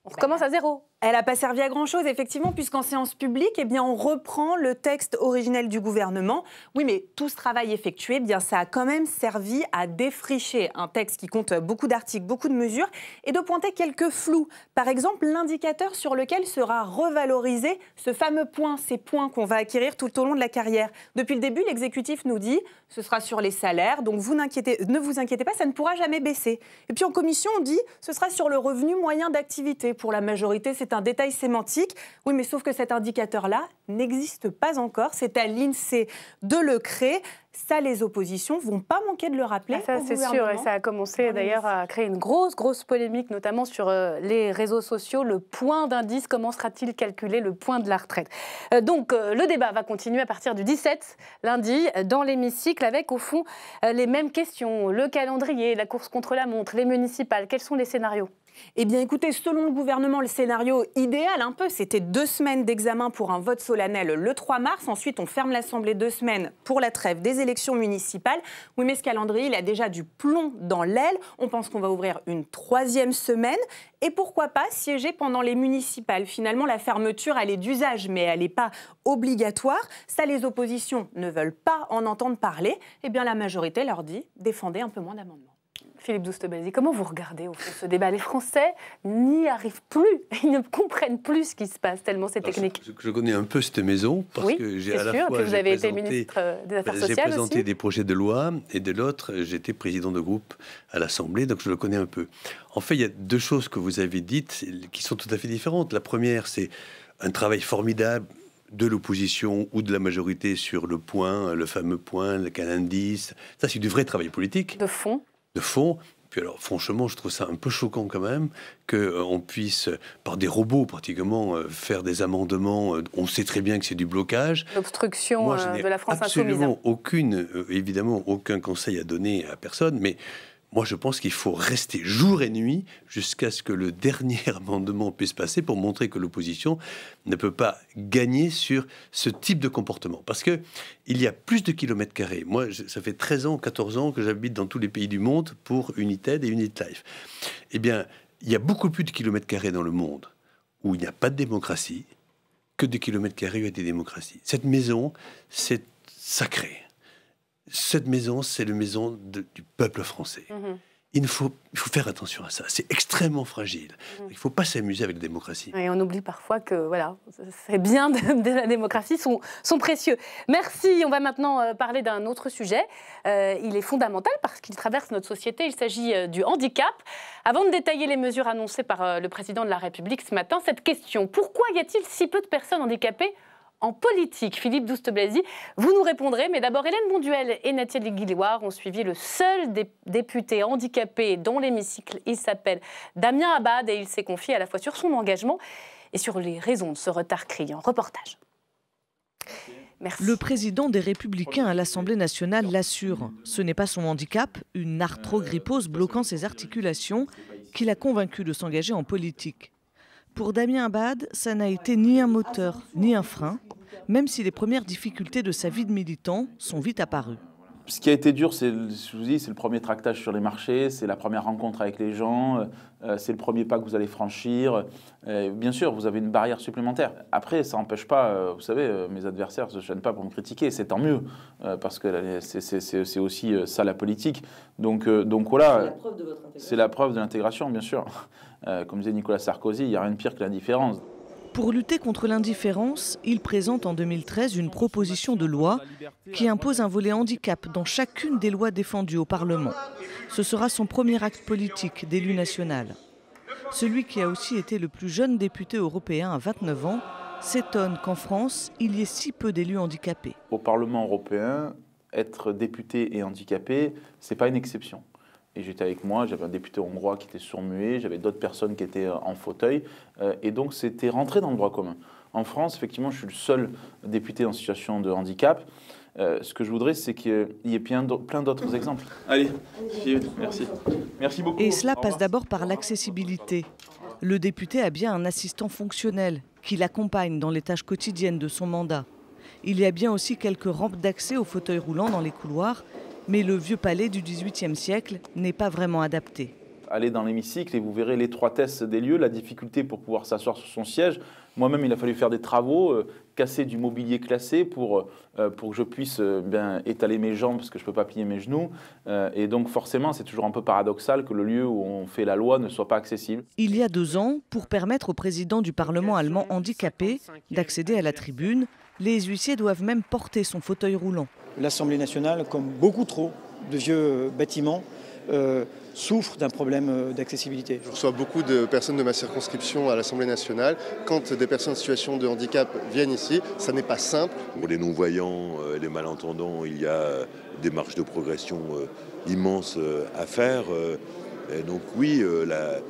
On recommence à zéro. Elle n'a pas servi à grand-chose, effectivement, puisqu'en séance publique, on reprend le texte originel du gouvernement. Oui, mais tout ce travail effectué, ça a quand même servi à défricher un texte qui compte beaucoup d'articles, beaucoup de mesures, et de pointer quelques flous. Par exemple, l'indicateur sur lequel sera revalorisé ce fameux point, ces points qu'on va acquérir tout au long de la carrière. Depuis le début, l'exécutif nous dit ce sera sur les salaires, donc ne vous inquiétez pas, ça ne pourra jamais baisser. Et puis en commission, on dit ce sera sur le revenu moyen d'activité. Pour la majorité, c'est un détail sémantique. Oui, mais sauf que cet indicateur-là n'existe pas encore. C'est à l'INSEE de le créer. Ça, les oppositions vont pas manquer de le rappeler. Ça, c'est sûr. Et ça a commencé d'ailleurs à créer une grosse polémique, notamment sur les réseaux sociaux. Le point d'indice, comment sera-t-il calculé, le point de la retraite? Donc, le débat va continuer à partir du 17, lundi, dans l'hémicycle, avec, au fond, les mêmes questions. Le calendrier, la course contre la montre, les municipales. Quels sont les scénarios? Écoutez, selon le gouvernement, le scénario idéal, c'était 2 semaines d'examen pour un vote solennel le 3 mars. Ensuite, on ferme l'Assemblée 2 semaines pour la trêve des élections municipales. Oui, mais ce calendrier, il a déjà du plomb dans l'aile. On pense qu'on va ouvrir une 3e semaine. Et pourquoi pas siéger pendant les municipales? Finalement, la fermeture, elle est d'usage, mais elle n'est pas obligatoire. Ça, les oppositions ne veulent pas en entendre parler. La majorité leur dit « défendez un peu moins d'amendements ». Philippe Douste-Blazy, comment vous regardez au fond ce débat? Les Français n'y arrivent plus, ils ne comprennent plus ce qui se passe tellement c'est technique. Je connais un peu cette maison parce que j'ai à la fois que vous avez été ministre des Affaires sociales. J'ai présenté des projets de loi et de l'autre, j'étais président de groupe à l'Assemblée, donc je le connais un peu. En fait, il y a 2 choses que vous avez dites qui sont tout à fait différentes. La première, c'est un travail formidable de l'opposition ou de la majorité sur le point, le fameux point, le cas d'indice. Ça, c'est du vrai travail politique. De fond. Puis alors, franchement, je trouve ça un peu choquant quand même qu'on puisse, par des robots pratiquement, faire des amendements. On sait très bien que c'est du blocage. L'obstruction de la France insoumise. Absolument évidemment, aucun conseil à donner à personne, mais moi, je pense qu'il faut rester jour et nuit jusqu'à ce que le dernier amendement puisse passer pour montrer que l'opposition ne peut pas gagner sur ce type de comportement. Parce qu'il y a plus de kilomètres carrés. Moi, ça fait 13 ans, 14 ans que j'habite dans tous les pays du monde pour United et Unitlife. Il y a beaucoup plus de kilomètres carrés dans le monde où il n'y a pas de démocratie que de kilomètres carrés où il y a des démocraties. Cette maison, c'est sacré. Cette maison, c'est la maison du peuple français. Il faut faire attention à ça. C'est extrêmement fragile. Il ne faut pas s'amuser avec la démocratie. Et on oublie parfois que ces biens de la démocratie sont précieux. Merci. On va maintenant parler d'un autre sujet. Il est fondamental parce qu'il traverse notre société. Il s'agit du handicap. Avant de détailler les mesures annoncées par le président de la République ce matin, cette question. Pourquoi y a-t-il si peu de personnes handicapées en politique. Philippe Douste-Blazy, vous nous répondrez, mais d'abord Hélène Bonduel et Nathalie Guillouard ont suivi le seul député handicapé dans l'hémicycle. Il s'appelle Damien Abad et il s'est confié à la fois sur son engagement et sur les raisons de ce retard criant. Reportage. Merci. Le président des Républicains à l'Assemblée nationale l'assure. Ce n'est pas son handicap, une arthrogrypose bloquant ses articulations, qui l'a convaincu de s'engager en politique. Pour Damien Abad, ça n'a été ni un moteur, ni un frein, même si les premières difficultés de sa vie de militant sont vite apparues. Ce qui a été dur, je vous dis, c'est le premier tractage sur les marchés, c'est la première rencontre avec les gens, c'est le premier pas que vous allez franchir. Bien sûr, vous avez une barrière supplémentaire. Après, ça n'empêche pas, vous savez, mes adversaires ne se gênent pas pour me critiquer, c'est tant mieux, parce que c'est aussi ça la politique. Donc voilà, c'est la preuve de l'intégration, bien sûr. Comme disait Nicolas Sarkozy, il n'y a rien de pire que l'indifférence. Pour lutter contre l'indifférence, il présente en 2013 une proposition de loi qui impose un volet handicap dans chacune des lois défendues au Parlement. Ce sera son premier acte politique d'élu national. Celui qui a aussi été le plus jeune député européen à 29 ans s'étonne qu'en France, il y ait si peu d'élus handicapés. Au Parlement européen, être député et handicapé, ce n'est pas une exception. Et j'étais avec moi, j'avais un député hongrois qui était sourd-muet, j'avais d'autres personnes qui étaient en fauteuil. Et donc, c'était rentré dans le droit commun. En France, effectivement, je suis le seul député en situation de handicap. Ce que je voudrais, c'est qu'il y ait plein d'autres exemples. Allez, merci. Merci beaucoup. Et cela passe d'abord par l'accessibilité. Le député a bien un assistant fonctionnel qui l'accompagne dans les tâches quotidiennes de son mandat. Il y a bien aussi quelques rampes d'accès aux fauteuils roulants dans les couloirs, mais le vieux palais du XVIIIe siècle n'est pas vraiment adapté. Allez dans l'hémicycle et vous verrez l'étroitesse des lieux, la difficulté pour pouvoir s'asseoir sur son siège. Moi-même, il a fallu faire des travaux, casser du mobilier classé pour que je puisse bien étaler mes jambes parce que je ne peux pas plier mes genoux. Et donc forcément, c'est toujours un peu paradoxal que le lieu où on fait la loi ne soit pas accessible. Il y a 2 ans, pour permettre au président du Parlement allemand handicapé d'accéder à la tribune, les huissiers doivent même porter son fauteuil roulant. L'Assemblée nationale, comme beaucoup trop de vieux bâtiments, souffre d'un problème d'accessibilité. Je reçois beaucoup de personnes de ma circonscription à l'Assemblée nationale. Quand des personnes en situation de handicap viennent ici, ça n'est pas simple. Pour les non-voyants, les malentendants, il y a des marges de progression immenses à faire. Et donc oui, le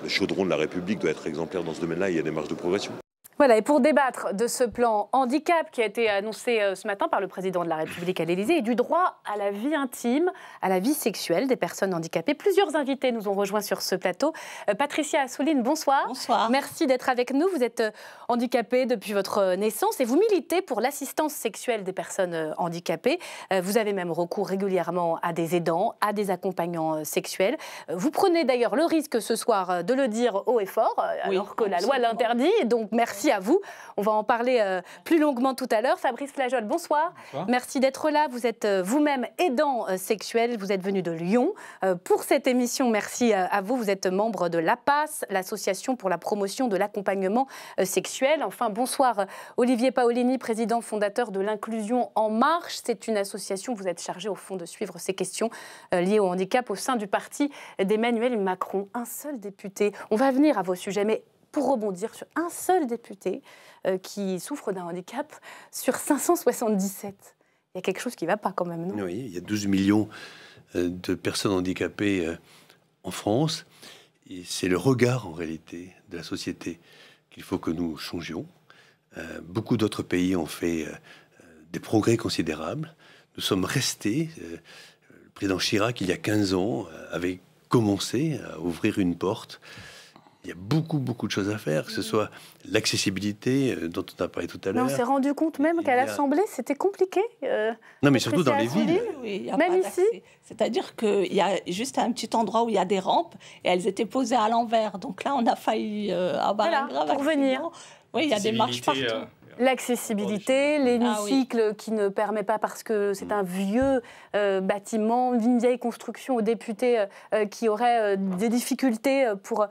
chaudron de la République doit être exemplaire dans ce domaine-là, il y a des marges de progression. Voilà, et pour débattre de ce plan handicap qui a été annoncé ce matin par le président de la République à l'Élysée et du droit à la vie intime, à la vie sexuelle des personnes handicapées, plusieurs invités nous ont rejoints sur ce plateau. Patricia Assouline, bonsoir. Bonsoir. Merci d'être avec nous. Vous êtes handicapée depuis votre naissance et vous militez pour l'assistance sexuelle des personnes handicapées. Vous avez même recours régulièrement à des aidants, à des accompagnants sexuels. Vous prenez d'ailleurs le risque ce soir de le dire haut et fort, alors que la loi l'interdit. Donc merci à vous. On va en parler plus longuement tout à l'heure. Fabrice Flageol, bonsoir. Bonsoir. Merci d'être là. Vous êtes vous-même aidant sexuel. Vous êtes venu de Lyon pour cette émission. Merci à vous. Vous êtes membre de l'APAS, l'Association pour la promotion de l'accompagnement sexuel. Enfin, bonsoir Olivier Paolini, président fondateur de l'Inclusion en marche. C'est une association, vous êtes chargé au fond de suivre ces questions liées au handicap au sein du parti d'Emmanuel Macron. Un seul député. On va venir à vos sujets, mais pour rebondir sur un seul député qui souffre d'un handicap sur 577. Il y a quelque chose qui ne va pas quand même, non? Oui, il y a 12 millions de personnes handicapées en France. Et c'est le regard, en réalité, de la société qu'il faut que nous changions. Beaucoup d'autres pays ont fait des progrès considérables. Nous sommes restés. Le président Chirac, il y a 15 ans, avait commencé à ouvrir une porte. Il y a beaucoup de choses à faire, que ce soit l'accessibilité dont on a parlé tout à l'heure. On s'est rendu compte même qu'à l'Assemblée, c'était compliqué. Non, mais surtout dans les villes. Oui, même ici. C'est-à-dire qu'il y a juste un petit endroit où il y a des rampes et elles étaient posées à l'envers. Donc là, on a failli avoir un grave pour venir. Oui, il y a des marches partout. L'accessibilité, l'hémicycle qui ne permet pas parce que c'est un vieux bâtiment, une vieille construction aux députés qui auraient des difficultés pour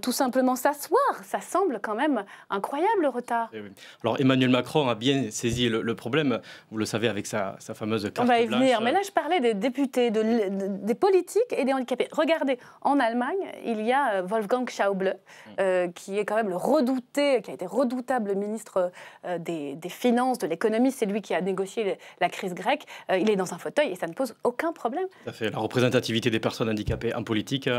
tout simplement s'asseoir. Ça semble quand même incroyable le retard. Oui. Alors Emmanuel Macron a bien saisi le problème, vous le savez, avec sa fameuse carte blanche. On va y venir, mais là je parlais des députés, des politiques et des handicapés. Regardez, en Allemagne, il y a Wolfgang Schäuble qui est quand même le redouté, qui a été redoutable ministre des finances, de l'économie, c'est lui qui a négocié la crise grecque, il est dans un fauteuil et ça ne pose aucun problème. Tout à fait. La représentativité des personnes handicapées en politique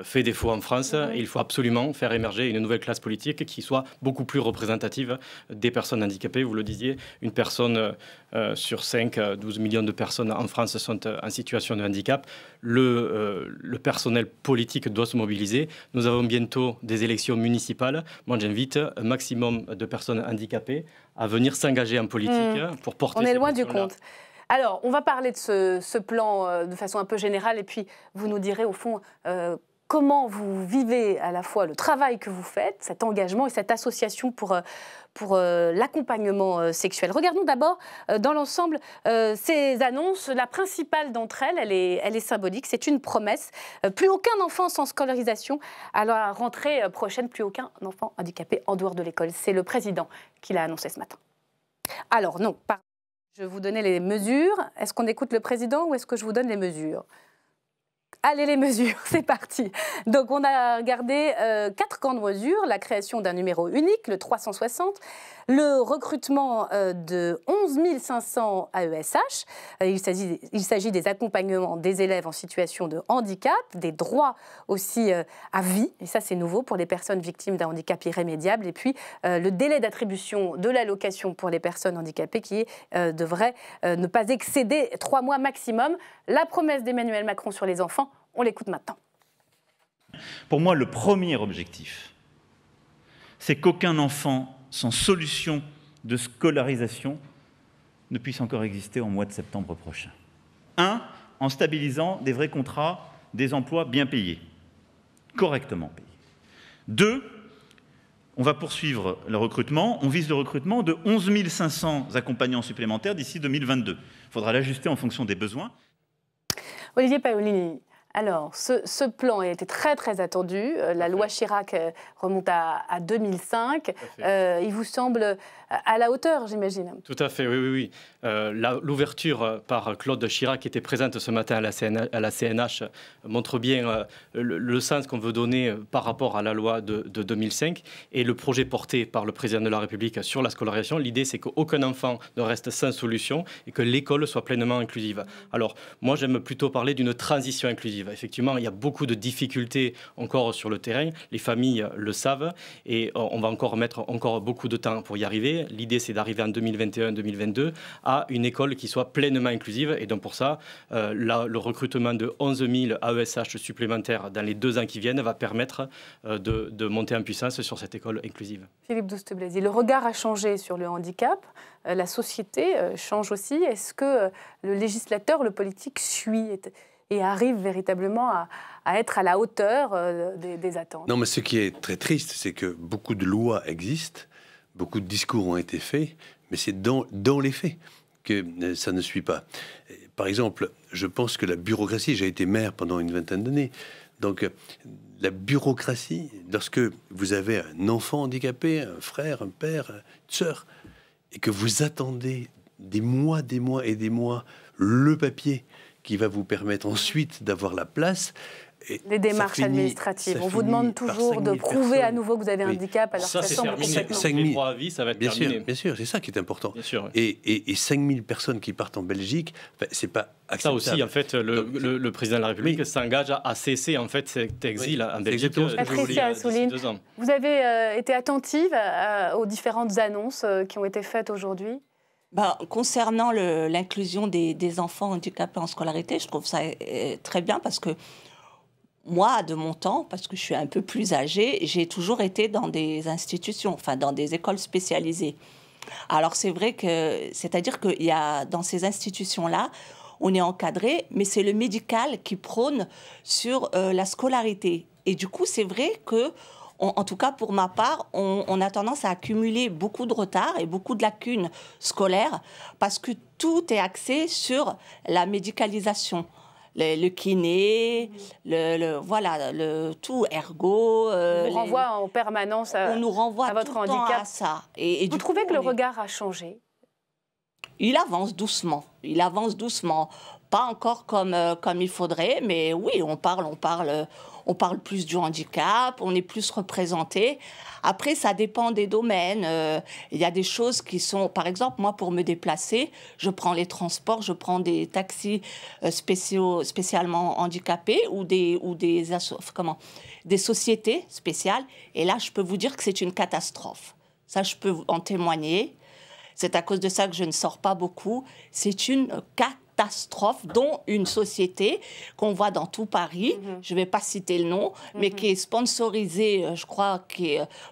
fait défaut en France. Et il faut absolument faire émerger une nouvelle classe politique qui soit beaucoup plus représentative des personnes handicapées. Vous le disiez, une personne sur 5, 12 millions de personnes en France sont en situation de handicap. Le personnel politique doit se mobiliser. Nous avons bientôt des élections municipales. Moi, j'invite un maximum de personnes handicapées à venir s'engager en politique pour porter. On est loin du compte. Alors, on va parler de ce plan de façon un peu générale et puis vous nous direz au fond comment vous vivez à la fois le travail que vous faites, cet engagement et cette association pour l'accompagnement sexuel. Regardons d'abord dans l'ensemble ces annonces. La principale d'entre elles, elle est symbolique. C'est une promesse. Plus aucun enfant sans scolarisation à la rentrée prochaine, plus aucun enfant handicapé en dehors de l'école. C'est le président qui l'a annoncé ce matin. Alors non, pardon. Je vais vous donner les mesures. Est-ce qu'on écoute le président ou est-ce que je vous donne les mesures ? Allez, les mesures, c'est parti. Donc, on a regardé 4 grandes mesures. La création d'un numéro unique, le 360. Le recrutement de 11 500 AESH. Il s'agit des accompagnements des élèves en situation de handicap, des droits aussi à vie. Et ça, c'est nouveau pour les personnes victimes d'un handicap irrémédiable. Et puis, le délai d'attribution de l'allocation pour les personnes handicapées qui devrait ne pas excéder 3 mois maximum. La promesse d'Emmanuel Macron sur les enfants, on l'écoute maintenant. Pour moi, le premier objectif, c'est qu'aucun enfant sans solution de scolarisation ne puisse encore exister au mois de septembre prochain. 1, en stabilisant des vrais contrats, des emplois bien payés, correctement payés. 2, on va poursuivre le recrutement. On vise le recrutement de 11 500 accompagnants supplémentaires d'ici 2022. Il faudra l'ajuster en fonction des besoins. Olivier Paolini, alors, ce plan a été très, très attendu. La loi Chirac remonte à 2005. Il vous semble à la hauteur, j'imagine? Tout à fait, oui. L'ouverture par Claude Chirac, qui était présente ce matin à la CNH, montre bien le sens qu'on veut donner par rapport à la loi de 2005. Et le projet porté par le président de la République sur la scolarisation, l'idée, c'est qu'aucun enfant ne reste sans solution et que l'école soit pleinement inclusive. Alors, moi, j'aime plutôt parler d'une transition inclusive. Effectivement, il y a beaucoup de difficultés encore sur le terrain. Les familles le savent et on va encore mettre beaucoup de temps pour y arriver. L'idée, c'est d'arriver en 2021-2022 à une école qui soit pleinement inclusive. Et donc pour ça, le recrutement de 11 000 AESH supplémentaires dans les 2 ans qui viennent va permettre de monter en puissance sur cette école inclusive. Philippe Douste-Blazy, le regard a changé sur le handicap. La société change aussi. Est-ce que le législateur, le politique suit et arrive véritablement à être à la hauteur des attentes? Non, mais ce qui est très triste, c'est que beaucoup de lois existent, beaucoup de discours ont été faits, mais c'est dans les faits que ça ne suit pas. Par exemple, je pense que la bureaucratie, j'ai été maire pendant une 20aine d'années, donc la bureaucratie, lorsque vous avez un enfant handicapé, un frère, un père, une sœur, et que vous attendez des mois et des mois le papier qui va vous permettre ensuite d'avoir la place. Les démarches administratives. On vous demande toujours de prouver à nouveau que vous avez un handicap. Alors ça, ça semble complètement... 5 000 droits à vie, ça va être terminé. Bien sûr, c'est ça qui est important. Bien sûr, et 5 000 personnes qui partent en Belgique, c'est pas acceptable. Ça aussi, en fait, le président de la République s'engage à cesser en fait cet exil en Belgique. Patricia Assouline, vous avez été attentive aux différentes annonces qui ont été faites aujourd'hui? Concernant l'inclusion des enfants handicapés en scolarité, je trouve ça très bien parce que moi, de mon temps, parce que je suis un peu plus âgée, j'ai toujours été dans des institutions, enfin dans des écoles spécialisées. Alors c'est vrai que, c'est-à-dire qu'il y a dans ces institutions-là, on est encadré, mais c'est le médical qui prône sur la scolarité. Et du coup, c'est vrai que en tout cas, pour ma part, on a tendance à accumuler beaucoup de retard et beaucoup de lacunes scolaires parce que tout est axé sur la médicalisation. Le kiné, tout, ergo. On nous renvoie en permanence à votre handicap. À ça. Et vous trouvez que le regard a changé? Il avance doucement. Pas encore comme il faudrait, mais oui, on parle on parle plus du handicap, on est plus représenté. Après, ça dépend des domaines. Il y a des choses qui sont... Par exemple, moi, pour me déplacer, je prends les transports, je prends des taxis spécialement handicapés ou des sociétés spéciales. Et là, je peux vous dire que c'est une catastrophe. Ça, je peux en témoigner. C'est à cause de ça que je ne sors pas beaucoup. C'est une catastrophe, dont une société qu'on voit dans tout Paris, je ne vais pas citer le nom, mais qui est sponsorisée, je crois,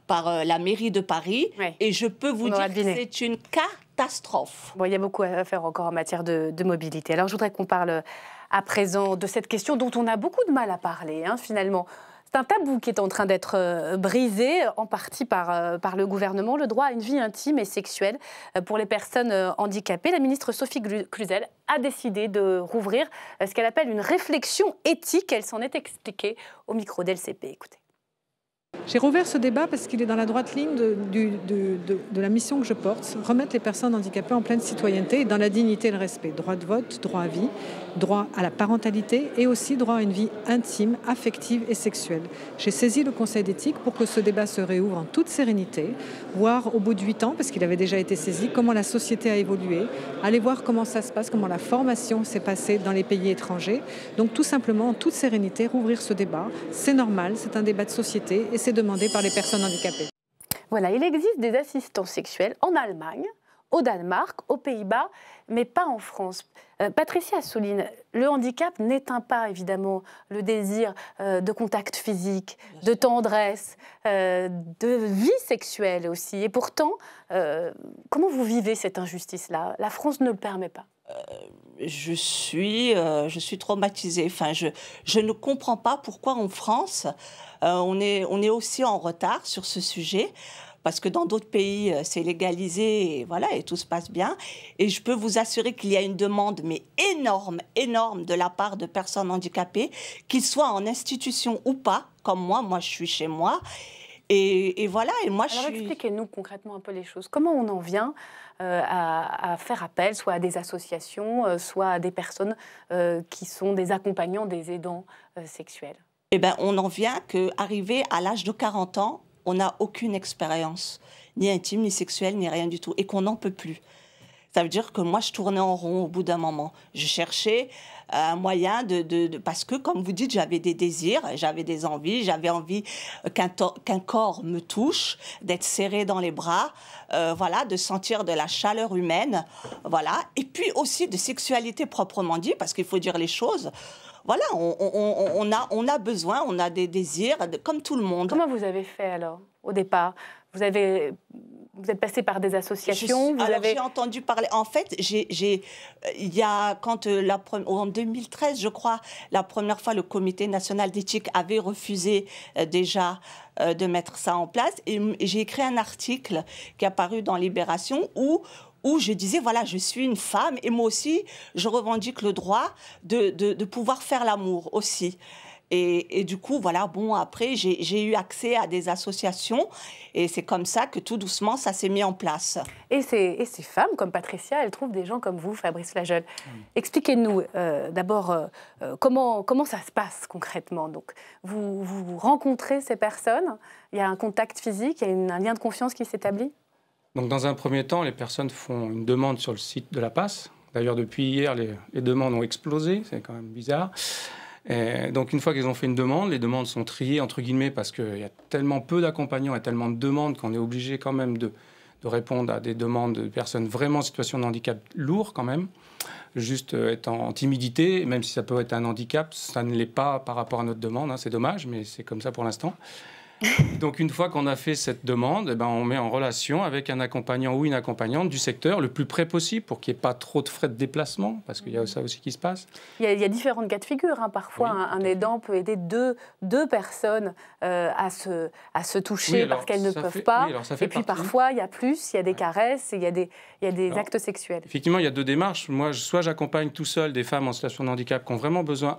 par la mairie de Paris. Ouais. Et je peux vous dire que c'est une catastrophe. Bon, il y a beaucoup à faire encore en matière de mobilité. Alors, je voudrais qu'on parle à présent de cette question dont on a beaucoup de mal à parler, finalement. C'est un tabou qui est en train d'être brisé, en partie par le gouvernement, le droit à une vie intime et sexuelle pour les personnes handicapées. La ministre Sophie Cluzel a décidé de rouvrir ce qu'elle appelle une réflexion éthique. Elle s'en est expliquée au micro d'LCP. Écoutez. J'ai rouvert ce débat parce qu'il est dans la droite ligne de la mission que je porte, remettre les personnes handicapées en pleine citoyenneté et dans la dignité et le respect. Droit de vote, droit à vie, droit à la parentalité et aussi droit à une vie intime, affective et sexuelle. J'ai saisi le Conseil d'éthique pour que ce débat se réouvre en toute sérénité, voir au bout de 8 ans, parce qu'il avait déjà été saisi, comment la société a évolué, aller voir comment ça se passe, comment la formation s'est passée dans les pays étrangers. Donc tout simplement, en toute sérénité, rouvrir ce débat. C'est normal, c'est un débat de société et c'est demandé par les personnes handicapées. Voilà, il existe des assistants sexuels en Allemagne, au Danemark, aux Pays-Bas, mais pas en France. Patricia souligne, le handicap n'éteint pas évidemment le désir de contact physique, de tendresse, de vie sexuelle aussi. Et pourtant, comment vous vivez cette injustice-là? La France ne le permet pas. Je suis traumatisée. Enfin, je ne comprends pas pourquoi en France, on est aussi en retard sur ce sujet. Parce que dans d'autres pays, c'est légalisé et, voilà, et tout se passe bien. Et je peux vous assurer qu'il y a une demande, mais énorme, énorme, de la part de personnes handicapées, qu'ils soient en institution ou pas, comme moi je suis chez moi. Et voilà, et moi Alors expliquez-nous concrètement un peu les choses. Comment on en vient à faire appel, soit à des associations, soit à des personnes qui sont des accompagnants des aidants sexuels? Eh bien, on en vient qu'arrivé à l'âge de 40 ans, on n'a aucune expérience, ni intime, ni sexuelle, ni rien du tout, et qu'on n'en peut plus. Ça veut dire que moi, je tournais en rond au bout d'un moment. Je cherchais un moyen parce que, comme vous dites, j'avais des désirs, j'avais des envies, j'avais envie qu'un corps me touche, d'être serré dans les bras, voilà, de sentir de la chaleur humaine, voilà, et puis aussi de sexualité proprement dit, parce qu'il faut dire les choses. Voilà, on a besoin, on a des désirs, comme tout le monde. Comment vous avez fait alors, au départ? Vous êtes passé par des associations? J'ai entendu parler. En fait, en 2013, je crois, la première fois, le Comité national d'éthique avait refusé déjà de mettre ça en place. Et j'ai écrit un article qui est apparu dans Libération où je disais, voilà, je suis une femme et moi aussi, je revendique le droit de pouvoir faire l'amour aussi. Et du coup, voilà, bon, après, j'ai eu accès à des associations et c'est comme ça que tout doucement, ça s'est mis en place. Et ces femmes comme Patricia, elles trouvent des gens comme vous, Fabrice Lajeune. Expliquez-nous d'abord comment ça se passe concrètement. Donc, vous rencontrez ces personnes, il y a un contact physique, il y a un lien de confiance qui s'établit? Donc, dans un premier temps, les personnes font une demande sur le site de la PAS. D'ailleurs, depuis hier, les demandes ont explosé, c'est quand même bizarre. Et donc, une fois qu'ils ont fait une demande, les demandes sont triées, entre guillemets, parce qu'il y a tellement peu d'accompagnants et tellement de demandes qu'on est obligé quand même de répondre à des demandes de personnes vraiment en situation de handicap lourd, quand même. Juste être en timidité, même si ça peut être un handicap, ça ne l'est pas par rapport à notre demande. C'est dommage, mais c'est comme ça pour l'instant. Donc, une fois qu'on a fait cette demande, on met en relation avec un accompagnant ou une accompagnante du secteur le plus près possible pour qu'il n'y ait pas trop de frais de déplacement, parce qu'il y a ça aussi qui se passe. Il y a différentes cas de figure. Parfois, oui, un aidant peut aider deux personnes à se toucher parce qu'elles ne peuvent pas. Oui, et puis parfois, il y a plus, il y a des caresses, il y a des actes sexuels. Effectivement, il y a deux démarches. Moi, soit j'accompagne tout seul des femmes en situation de handicap qui ont vraiment besoin...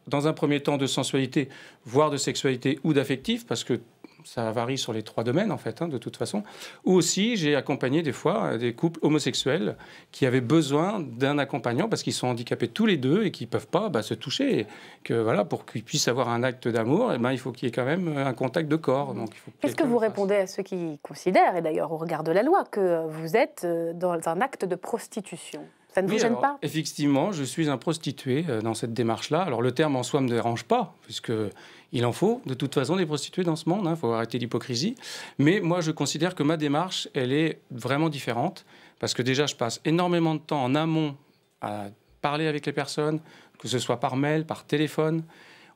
dans un premier temps de sensualité, voire de sexualité ou d'affectif, parce que ça varie sur les 3 domaines en fait, de toute façon. Ou aussi, j'ai accompagné des fois des couples homosexuels qui avaient besoin d'un accompagnant parce qu'ils sont handicapés tous les deux et qui ne peuvent pas se toucher. Et que voilà, pour qu'ils puissent avoir un acte d'amour, il faut qu'il y ait quand même un contact de corps. Donc, qu'est-ce que vous répondez à ceux qui considèrent, et d'ailleurs au regard de la loi, que vous êtes dans un acte de prostitution ? Ça ne vous gêne pas ? Effectivement, je suis un prostitué dans cette démarche-là. Alors le terme en soi ne me dérange pas, puisqu'il en faut de toute façon des prostituées dans ce monde, il faut arrêter l'hypocrisie. Mais moi, je considère que ma démarche, elle est vraiment différente, parce que déjà, je passe énormément de temps en amont à parler avec les personnes, que ce soit par mail, par téléphone.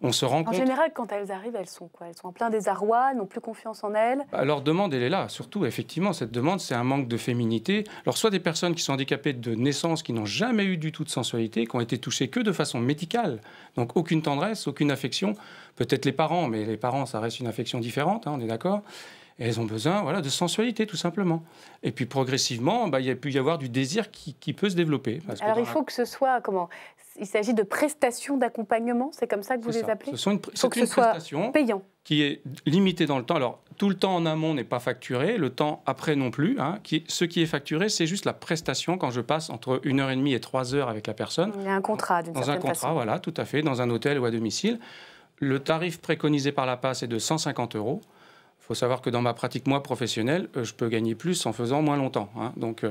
On se rend compte... En général, quand elles arrivent, elles sont quoi ? Elles sont en plein désarroi, n'ont plus confiance en elles. Leur demande, elle est là. Surtout, effectivement, cette demande, c'est un manque de féminité. Alors, soit des personnes qui sont handicapées de naissance, qui n'ont jamais eu du tout de sensualité, qui ont été touchées que de façon médicale. Donc, aucune tendresse, aucune affection. Peut-être les parents, mais les parents, ça reste une affection différente, on est d'accord ? Et elles ont besoin de sensualité, tout simplement. Et puis, progressivement, il peut y avoir du désir qui peut se développer. Alors, il faut que ce soit... Il s'agit de prestations d'accompagnement, c'est comme ça que vous les appelez ? C'est une prestation payant. Qui est limitée dans le temps. Alors, tout le temps en amont n'est pas facturé, le temps après non plus. Ce qui est facturé, c'est juste la prestation quand je passe entre 1h30 et 3h avec la personne. Il y a un contrat, d'une certaine façon. Dans un contrat, voilà, tout à fait, dans un hôtel ou à domicile. Le tarif préconisé par la PAS est de 150 €. Il faut savoir que dans ma pratique, moi, professionnelle, je peux gagner plus en faisant moins longtemps. Donc,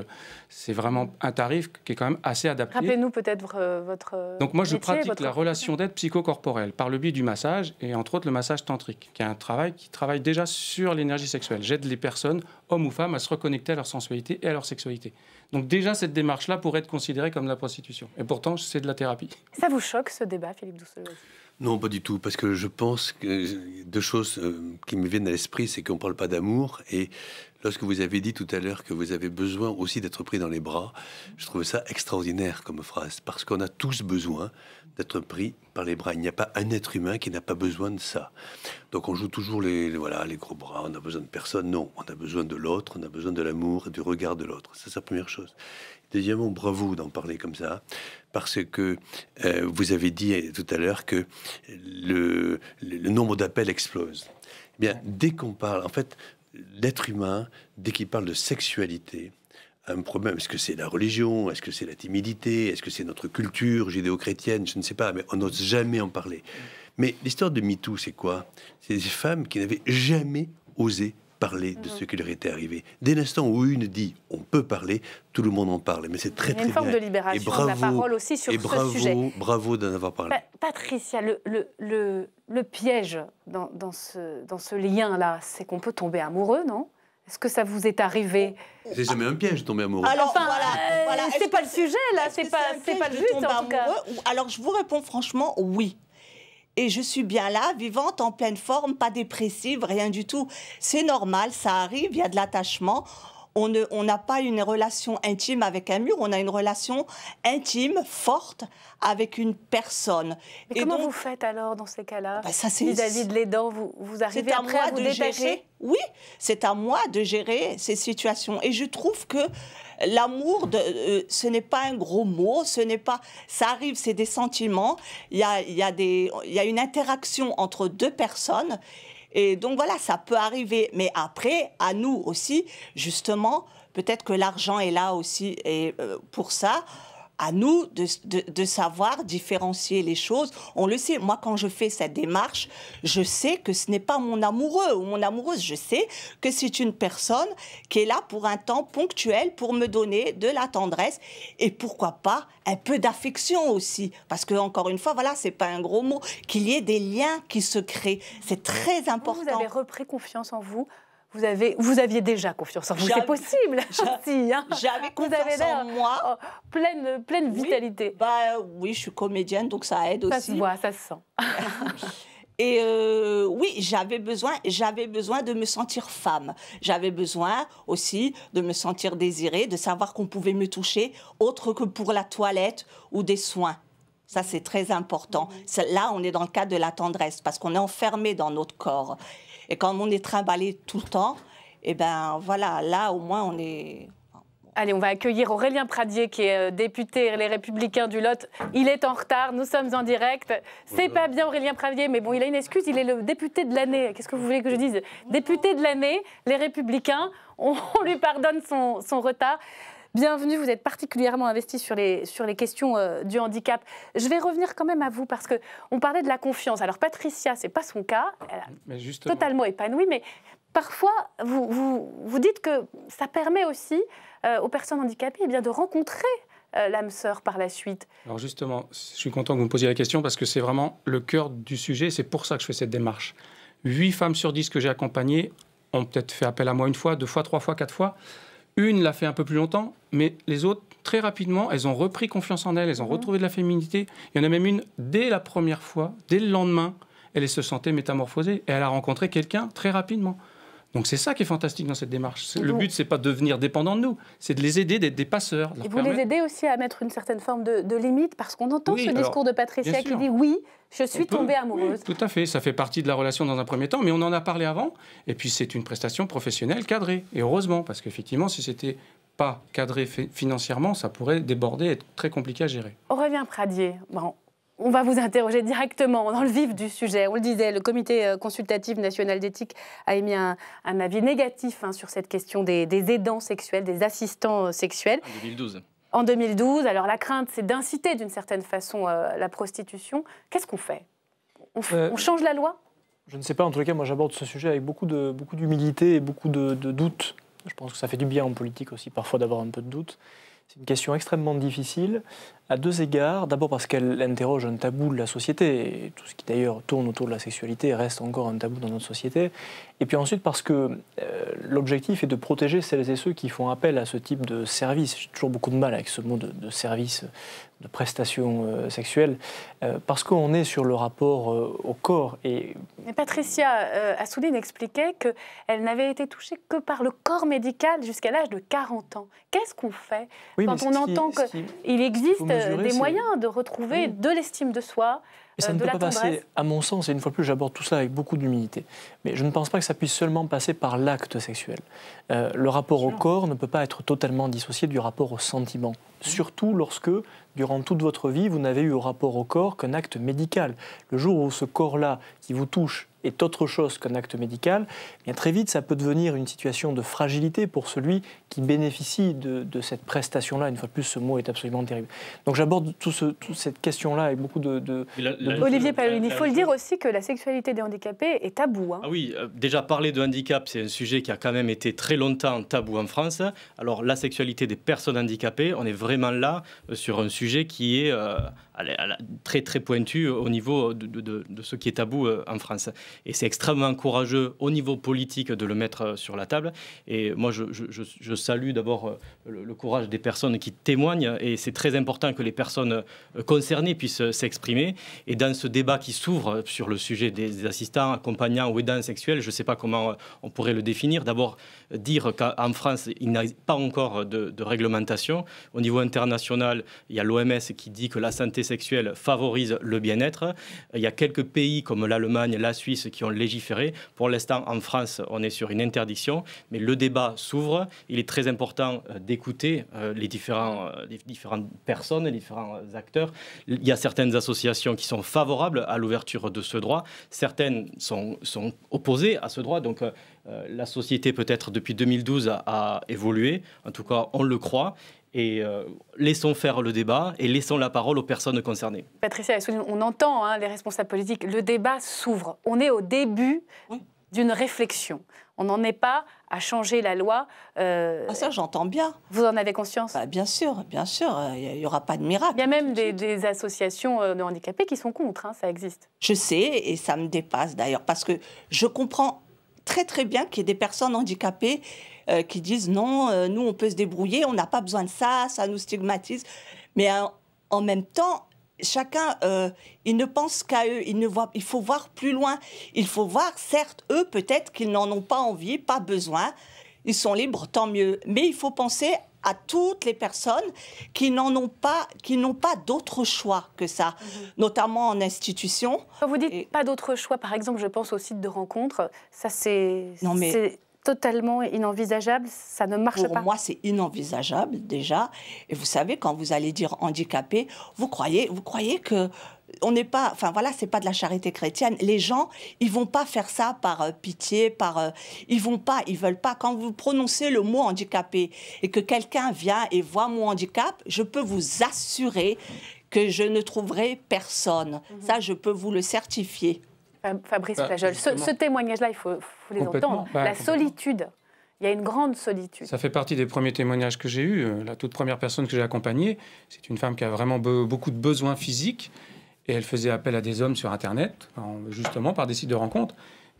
c'est vraiment un tarif qui est quand même assez adapté. Rappelez-nous peut-être votre Donc, moi, je métier, pratique la relation d'aide psychocorporelle par le biais du massage et, entre autres, le massage tantrique, qui est un travail qui travaille déjà sur l'énergie sexuelle. J'aide les personnes, hommes ou femmes, à se reconnecter à leur sensualité et à leur sexualité. Donc, déjà, cette démarche-là pourrait être considérée comme de la prostitution. Et pourtant, c'est de la thérapie. Ça vous choque, ce débat, Philippe Douste-Loisy ? Non, pas du tout, parce que je pense que 2 choses qui me viennent à l'esprit, c'est qu'on ne parle pas d'amour, et lorsque vous avez dit tout à l'heure que vous avez besoin aussi d'être pris dans les bras, je trouve ça extraordinaire comme phrase, parce qu'on a tous besoin d'être pris par les bras. Il n'y a pas un être humain qui n'a pas besoin de ça. Donc on joue toujours les gros bras, on a besoin de personne. Non, on a besoin de l'autre, on a besoin de l'amour et du regard de l'autre. C'est la première chose. Deuxièmement, bravo d'en parler comme ça, parce que vous avez dit tout à l'heure que le nombre d'appels explose. Eh bien, dès qu'on parle, en fait, l'être humain, dès qu'il parle de sexualité, a un problème. Est-ce que c'est la religion ? Est-ce que c'est la timidité ? Est-ce que c'est notre culture judéo-chrétienne ? Je ne sais pas, mais on n'ose jamais en parler. Mais l'histoire de MeToo, c'est quoi ? C'est des femmes qui n'avaient jamais osé parler de ce qui leur était arrivé. Dès l'instant où une dit on peut parler, tout le monde en parle. Mais c'est très très bien. Il y a une forme de libération de la parole aussi sur ce sujet. Bravo d'en avoir parlé. Patricia, le piège dans ce lien-là, c'est qu'on peut tomber amoureux, non ? Est-ce que ça vous est arrivé ? C'est jamais un piège, tomber amoureux. Alors, voilà. C'est pas le sujet, là. C'est pas le but, en tout cas. Alors, je vous réponds franchement, oui. Et je suis bien là, vivante, en pleine forme, pas dépressive, rien du tout. C'est normal, ça arrive, il y a de l'attachement. On n'a pas une relation intime avec un mur, on a une relation intime, forte, avec une personne. Mais comment vous faites alors dans ces cas-là ? Vis-à-vis de l'aidant, vous arrivez après à vous détacher ? Oui, c'est à moi de gérer ces situations. Et je trouve que l'amour, ce n'est pas un gros mot, ce n'est pas... Ça arrive, c'est des sentiments, il y a une interaction entre 2 personnes. Et donc voilà, ça peut arriver. Mais après, à nous aussi, justement, peut-être que l'argent est là aussi et pour ça. À nous de savoir différencier les choses. On le sait, moi quand je fais cette démarche, je sais que ce n'est pas mon amoureux ou mon amoureuse. Je sais que c'est une personne qui est là pour un temps ponctuel pour me donner de la tendresse et pourquoi pas un peu d'affection aussi. Parce que encore une fois, voilà, c'est pas un gros mot, qu'il y ait des liens qui se créent. C'est très important. Vous avez repris confiance en vous. Vous aviez déjà confiance en vous, c'est possible. J'avais confiance en moi. Pleine vitalité. Oui, je suis comédienne, donc ça aide aussi. Ça se voit, ça se sent. Et oui, j'avais besoin de me sentir femme. J'avais besoin aussi de me sentir désirée, de savoir qu'on pouvait me toucher autre que pour la toilette ou des soins. Ça, c'est très important. Là, on est dans le cadre de la tendresse, parce qu'on est enfermé dans notre corps. Et quand on est trimballé tout le temps, eh ben voilà, là, au moins, Allez, on va accueillir Aurélien Pradier, qui est député Les Républicains du Lot. Il est en retard, nous sommes en direct. C'est pas bien Aurélien Pradier, mais bon, il a une excuse, il est le député de l'année. Qu'est-ce que vous voulez que je dise? Député de l'année, Les Républicains, on lui pardonne son retard. Bienvenue, vous êtes particulièrement investi sur les questions du handicap. Je vais revenir quand même à vous, parce qu'on parlait de la confiance. Alors Patricia, ce n'est pas son cas, elle est totalement épanouie, mais parfois, vous dites que ça permet aussi aux personnes handicapées de rencontrer l'âme sœur par la suite. Alors justement, je suis content que vous me posiez la question, parce que c'est vraiment le cœur du sujet, c'est pour ça que je fais cette démarche. 8 femmes sur 10 que j'ai accompagnées ont peut-être fait appel à moi 1 fois, 2 fois, 3 fois, 4 fois. Une l'a fait un peu plus longtemps, mais les autres, très rapidement, elles ont repris confiance en elles, elles ont retrouvé de la féminité. Il y en a même une, dès la première fois, dès le lendemain, elle se sentait métamorphosée et elle a rencontré quelqu'un très rapidement. Donc c'est ça qui est fantastique dans cette démarche. Le but, c'est pas de devenir dépendant de nous, c'est de les aider, d'être des passeurs. Et vous les aidez aussi à mettre une certaine forme de limite, parce qu'on entend ce discours de Patricia qui dit « oui, je suis tombée amoureuse ». Tout à fait, ça fait partie de la relation dans un premier temps, mais on en a parlé avant, et puis c'est une prestation professionnelle cadrée, et heureusement, parce qu'effectivement, si c'était pas cadré financièrement, ça pourrait déborder et être très compliqué à gérer. Aurélien Pradier, bon, on va vous interroger directement dans le vif du sujet. On le disait, le comité consultatif national d'éthique a émis un avis négatif sur cette question des aidants sexuels, des assistants sexuels. En 2012. En 2012. Alors la crainte, c'est d'inciter d'une certaine façon la prostitution. Qu'est-ce qu'on fait? On change la loi? Je ne sais pas. En tout cas, moi, j'aborde ce sujet avec beaucoup d'humilité et beaucoup de doutes. Je pense que ça fait du bien en politique aussi, parfois, d'avoir un peu de doute. C'est une question extrêmement difficile, à 2 égards. D'abord parce qu'elle interroge un tabou de la société, et tout ce qui d'ailleurs tourne autour de la sexualité reste encore un tabou dans notre société. Et puis ensuite parce que l'objectif est de protéger celles et ceux qui font appel à ce type de service. J'ai toujours beaucoup de mal avec ce mot de service, de prestation sexuelle, parce qu'on est sur le rapport au corps. Mais Patricia Assouline expliquait qu'elle n'avait été touchée que par le corps médical jusqu'à l'âge de 40 ans. Qu'est-ce qu'on fait quand on entend qu'il existe des moyens de retrouver de l'estime de soi, et ça ne peut pas passer, à mon sens, et une fois de plus, j'aborde tout cela avec beaucoup d'humilité. Mais je ne pense pas que ça puisse seulement passer par l'acte sexuel. Le rapport au corps ne peut pas être totalement dissocié du rapport au sentiment. Surtout lorsque, durant toute votre vie, vous n'avez eu au rapport au corps qu'un acte médical. Le jour où ce corps-là, qui vous touche, est autre chose qu'un acte médical, bien très vite, ça peut devenir une situation de fragilité pour celui qui bénéficie de cette prestation-là. Une fois de plus, ce mot est absolument terrible. Donc j'aborde toute cette question-là avec beaucoup de Olivier Paolini, il faut le dire aussi que la sexualité des handicapés est tabou. Ah oui, déjà parler de handicap, c'est un sujet qui a quand même été très longtemps tabou en France. Alors la sexualité des personnes handicapées, on est vraiment là sur un sujet qui est très très pointu au niveau de ce qui est tabou en France. Et c'est extrêmement courageux au niveau politique de le mettre sur la table. Et moi, je salue d'abord le courage des personnes qui témoignent. Et c'est très important que les personnes concernées puissent s'exprimer. Et dans ce débat qui s'ouvre sur le sujet des assistants, accompagnants ou aidants sexuels, je ne sais pas comment on pourrait le définir. D'abord, dire qu'en France, il n'y a pas encore de réglementation. Au niveau international, il y a l'OMS qui dit que la santé sexuelle favorise le bien-être. Il y a quelques pays comme l'Allemagne, la Suisse qui ont légiféré. Pour l'instant, en France, on est sur une interdiction, mais le débat s'ouvre. Il est très important d'écouter les différentes personnes, les différents acteurs. Il y a certaines associations qui sont favorables à l'ouverture de ce droit. Certaines sont opposées à ce droit. Donc, la société, peut-être depuis 2012, a évolué. En tout cas, on le croit. Et laissons faire le débat et laissons la parole aux personnes concernées. Patricia Assouline, on entend les responsables politiques, le débat s'ouvre. On est au début d'une réflexion. On n'en est pas à changer la loi. Ça, j'entends bien. Vous en avez conscience? Bien sûr, il n'y aura pas de miracle. Il y a même des associations de handicapés qui sont contre, ça existe. Je sais, et ça me dépasse d'ailleurs, parce que je comprends très très bien qu'il y ait des personnes handicapées qui disent non, nous on peut se débrouiller, on n'a pas besoin de ça, ça nous stigmatise. Mais en même temps, chacun, il ne pense qu'à eux, il faut voir plus loin. Il faut voir, certes, eux peut-être qu'ils n'en ont pas envie, pas besoin, ils sont libres, tant mieux. Mais il faut penser à toutes les personnes qui n'ont pas d'autre choix que ça, notamment en institution. Quand vous dites pas d'autre choix, par exemple, je pense au site de rencontre, ça c'est totalement inenvisageable, ça ne marche pas? Pour moi, c'est inenvisageable déjà. Et vous savez, quand vous allez dire handicapé, vous croyez que on n'est pas, enfin voilà, c'est pas de la charité chrétienne. Les gens, ils vont pas faire ça par pitié, ils veulent pas. Quand vous prononcez le mot handicapé et que quelqu'un vient et voit mon handicap, je peux vous assurer que je ne trouverai personne. Ça, je peux vous le certifier. Fabrice Flajol, ce témoignage-là, il faut les entendre. La solitude. Il y a une grande solitude. Ça fait partie des premiers témoignages que j'ai eus. La toute première personne que j'ai accompagnée, c'est une femme qui a vraiment beaucoup de besoins physiques. Et elle faisait appel à des hommes sur Internet, justement par des sites de rencontres.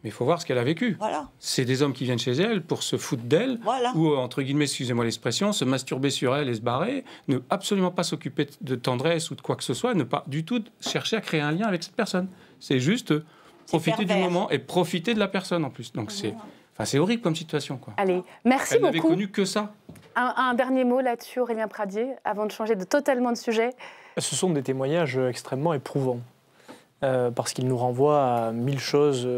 Mais il faut voir ce qu'elle a vécu. Voilà. C'est des hommes qui viennent chez elle pour se foutre d'elle, ou, entre guillemets, excusez-moi l'expression, se masturber sur elle et se barrer, ne absolument pas s'occuper de tendresse ou de quoi que ce soit, ne pas du tout chercher à créer un lien avec cette personne. C'est juste profiter du moment et profiter de la personne en plus. Donc c'est horrible comme situation, quoi. Allez, merci elle beaucoup. Elle n'avait connu que ça. Un dernier mot là-dessus, Aurélien Pradier, avant de changer totalement de sujet. Ce sont des témoignages extrêmement éprouvants, parce qu'ils nous renvoient à mille choses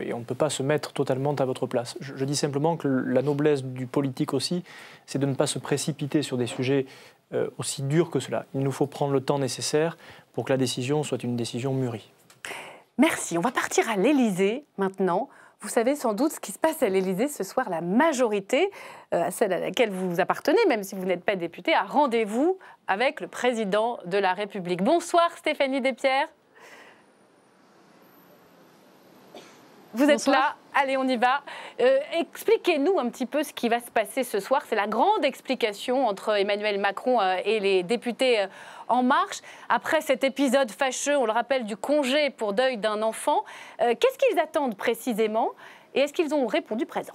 et on ne peut pas se mettre totalement à votre place. Je dis simplement que la noblesse du politique aussi, c'est de ne pas se précipiter sur des sujets aussi durs que cela. Il nous faut prendre le temps nécessaire pour que la décision soit une décision mûrie. Merci. On va partir à l'Élysée maintenant. Vous savez sans doute ce qui se passe à l'Élysée ce soir. La majorité, celle à laquelle vous appartenez, même si vous n'êtes pas député, a rendez-vous avec le président de la République. Bonsoir Stéphanie Despierres. Vous êtes là, allez on y va. Expliquez-nous un petit peu ce qui va se passer ce soir. C'est la grande explication entre Emmanuel Macron et les députés En Marche. Après cet épisode fâcheux, on le rappelle, du congé pour deuil d'un enfant, qu'est-ce qu'ils attendent précisément et est-ce qu'ils ont répondu présent ?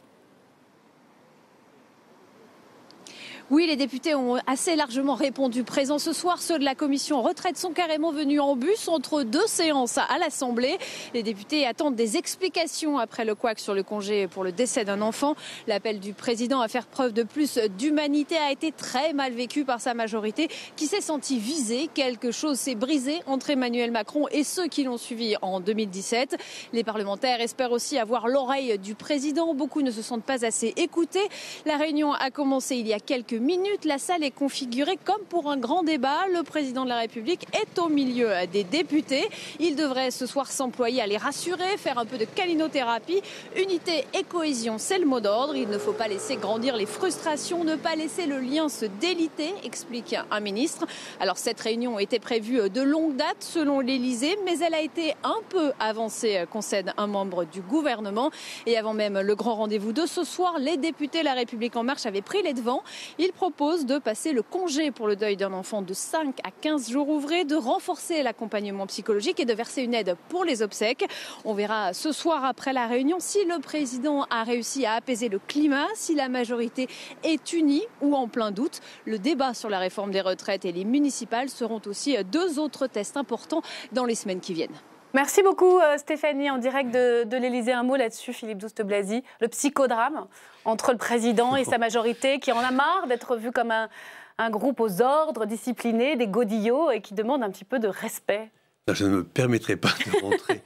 Oui, les députés ont assez largement répondu présent ce soir. Ceux de la commission retraite sont carrément venus en bus entre deux séances à l'Assemblée. Les députés attendent des explications après le couac sur le congé pour le décès d'un enfant. L'appel du président à faire preuve de plus d'humanité a été très mal vécu par sa majorité qui s'est sentie visée. Quelque chose s'est brisé entre Emmanuel Macron et ceux qui l'ont suivi en 2017. Les parlementaires espèrent aussi avoir l'oreille du président. Beaucoup ne se sentent pas assez écoutés. La réunion a commencé il y a quelques minutes. La salle est configurée comme pour un grand débat. Le président de la République est au milieu des députés. Il devrait ce soir s'employer à les rassurer, faire un peu de câlinothérapie. Unité et cohésion, c'est le mot d'ordre. Il ne faut pas laisser grandir les frustrations, ne pas laisser le lien se déliter, explique un ministre. Alors cette réunion était prévue de longue date selon l'Élysée, mais elle a été un peu avancée, concède un membre du gouvernement. Et avant même le grand rendez-vous de ce soir, les députés La République En Marche avaient pris les devants. Ils proposent de passer le congé pour le deuil d'un enfant de 5 à 15 jours ouvrés, de renforcer l'accompagnement psychologique et de verser une aide pour les obsèques. On verra ce soir après la réunion si le président a réussi à apaiser le climat, si la majorité est unie ou en plein doute. Le débat sur la réforme des retraites et les municipales seront aussi deux autres tests importants dans les semaines qui viennent. Merci beaucoup Stéphanie, en direct de l'Élysée. Un mot là-dessus, Philippe Douste-Blazy, le psychodrame entre le président et sa majorité qui en a marre d'être vu comme un groupe aux ordres, discipliné, des godillots et qui demande un petit peu de respect. Non, je ne me permettrai pas de rentrer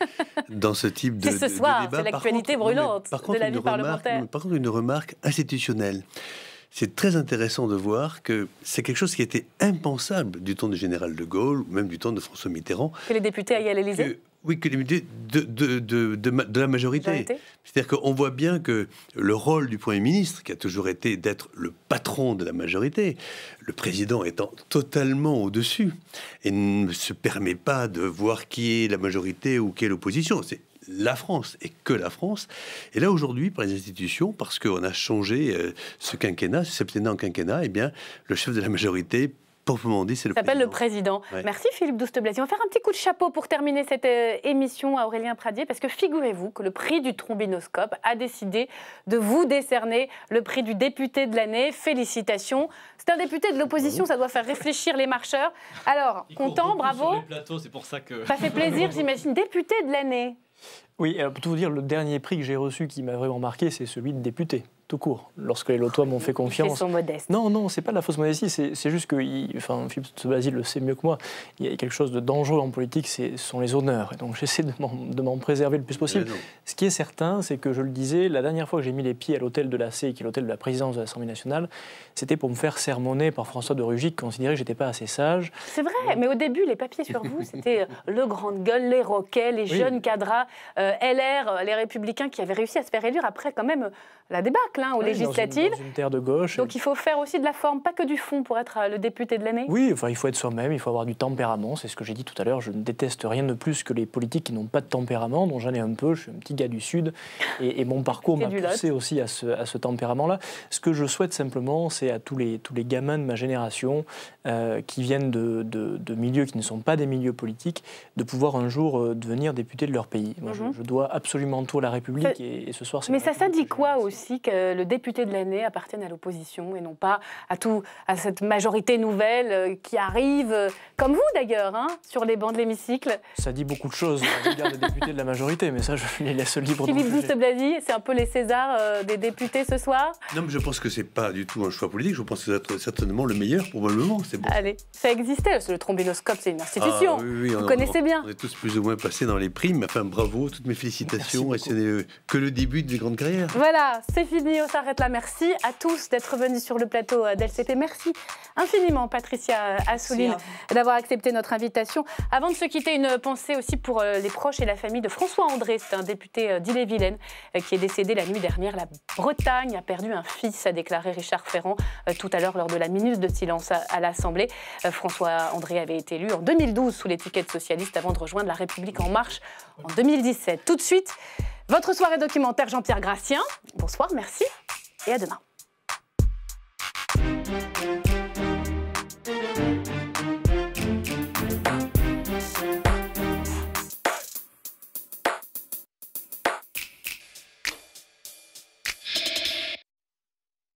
dans ce type de débat. C'est ce soir, c'est l'actualité brûlante de la vie parlementaire. Par contre, une remarque institutionnelle. C'est très intéressant de voir que c'est quelque chose qui était impensable du temps du général de Gaulle, ou même du temps de François Mitterrand. Que les députés aillent à l'Élysée ? Oui, que les députés de la majorité. C'est-à-dire qu'on voit bien que le rôle du Premier ministre, qui a toujours été d'être le patron de la majorité, le président étant totalement au-dessus, et ne se permet pas de voir qui est la majorité ou qui est l'opposition. C'est la France et que la France. Et là, aujourd'hui, par les institutions, parce qu'on a changé ce quinquennat, ce septennat quinquennat, eh bien, le chef de la majorité, proprement dit, c'est le président. S'appelle le président. Ouais. Merci Philippe Douste-Blazy. On va faire un petit coup de chapeau pour terminer cette émission à Aurélien Pradier, parce que figurez-vous que le prix du trombinoscope a décidé de vous décerner le prix du député de l'année. Félicitations. C'est un député de l'opposition, ça doit faire réfléchir les marcheurs. Alors, content, bravo. Sur les plateaux, c'est pour ça que... Ça fait plaisir, j'imagine. Député de l'année. Oui, alors pour tout vous dire, le dernier prix que j'ai reçu qui m'a vraiment marqué, c'est celui de député. tout court. Lorsque les Lotois m'ont fait confiance... Ils sont modestes. Non, c'est pas de la fausse modestie, c'est juste que, Philippe Basile le sait mieux que moi, il y a quelque chose de dangereux en politique, ce sont les honneurs. Et donc j'essaie de m'en préserver le plus possible. Ce qui est certain, c'est que je le disais, la dernière fois que j'ai mis les pieds à l'hôtel de l'AC, qui est l'hôtel de la présidence de l'Assemblée nationale, c'était pour me faire sermonner par François de Rugy, qui considérait que j'étais pas assez sage. C'est vrai, mais au début, les papiers sur vous, c'était le grande gueule, les roquets, les jeunes cadras, LR, les Républicains qui avaient réussi à se faire élire après quand même la débâcle aux législatives. Dans une terre de gauche. Donc il faut faire aussi de la forme, pas que du fond pour être le député de l'année. Oui, enfin, il faut être soi-même, il faut avoir du tempérament, c'est ce que j'ai dit tout à l'heure. Je ne déteste rien de plus que les politiques qui n'ont pas de tempérament, dont j'en ai un peu, je suis un petit gars du Sud, et mon parcours m'a poussé aussi à ce tempérament-là. Ce que je souhaite simplement, c'est à tous les gamins de ma génération qui viennent de milieux qui ne sont pas des milieux politiques, de pouvoir un jour devenir député de leur pays. Moi, je dois absolument tout à la République, et ce soir, c'est... Mais ça dit quoi aussi que le député de l'année appartienne à l'opposition et non pas à cette majorité nouvelle qui arrive, comme vous d'ailleurs, sur les bancs de l'hémicycle? Ça dit beaucoup de choses à l'égard des députés de la majorité, mais ça, je les laisse libres. Philippe Douste-Blazy, c'est un peu les Césars des députés ce soir? Non, mais je pense que c'est pas du tout un choix politique. Je pense que c'est certainement le meilleur, probablement. C'est bon. Allez, ça existait. Le trombinoscope, c'est une institution. Oui, vous connaissez bien. On est tous plus ou moins passés dans les primes. Enfin, bravo, toutes mes félicitations. Et ce n'est que le début d'une grande carrière. Voilà, c'est fini, on s'arrête là. Merci à tous d'être venus sur le plateau d'LCP. Merci infiniment, Patricia Assouline, d'avoir accepté notre invitation. Avant de se quitter, une pensée aussi pour les proches et la famille de François André. C'est un député d'Ille-et-Vilaine qui est décédé la nuit dernière. La Bretagne a perdu un fils, a déclaré Richard Ferrand tout à l'heure lors de la minute de silence à l'Assemblée. François André avait été élu en 2012 sous l'étiquette socialiste avant de rejoindre La République En Marche en 2017. Tout de suite, votre soirée documentaire Jean-Pierre Gracien. Bonsoir, merci et à demain.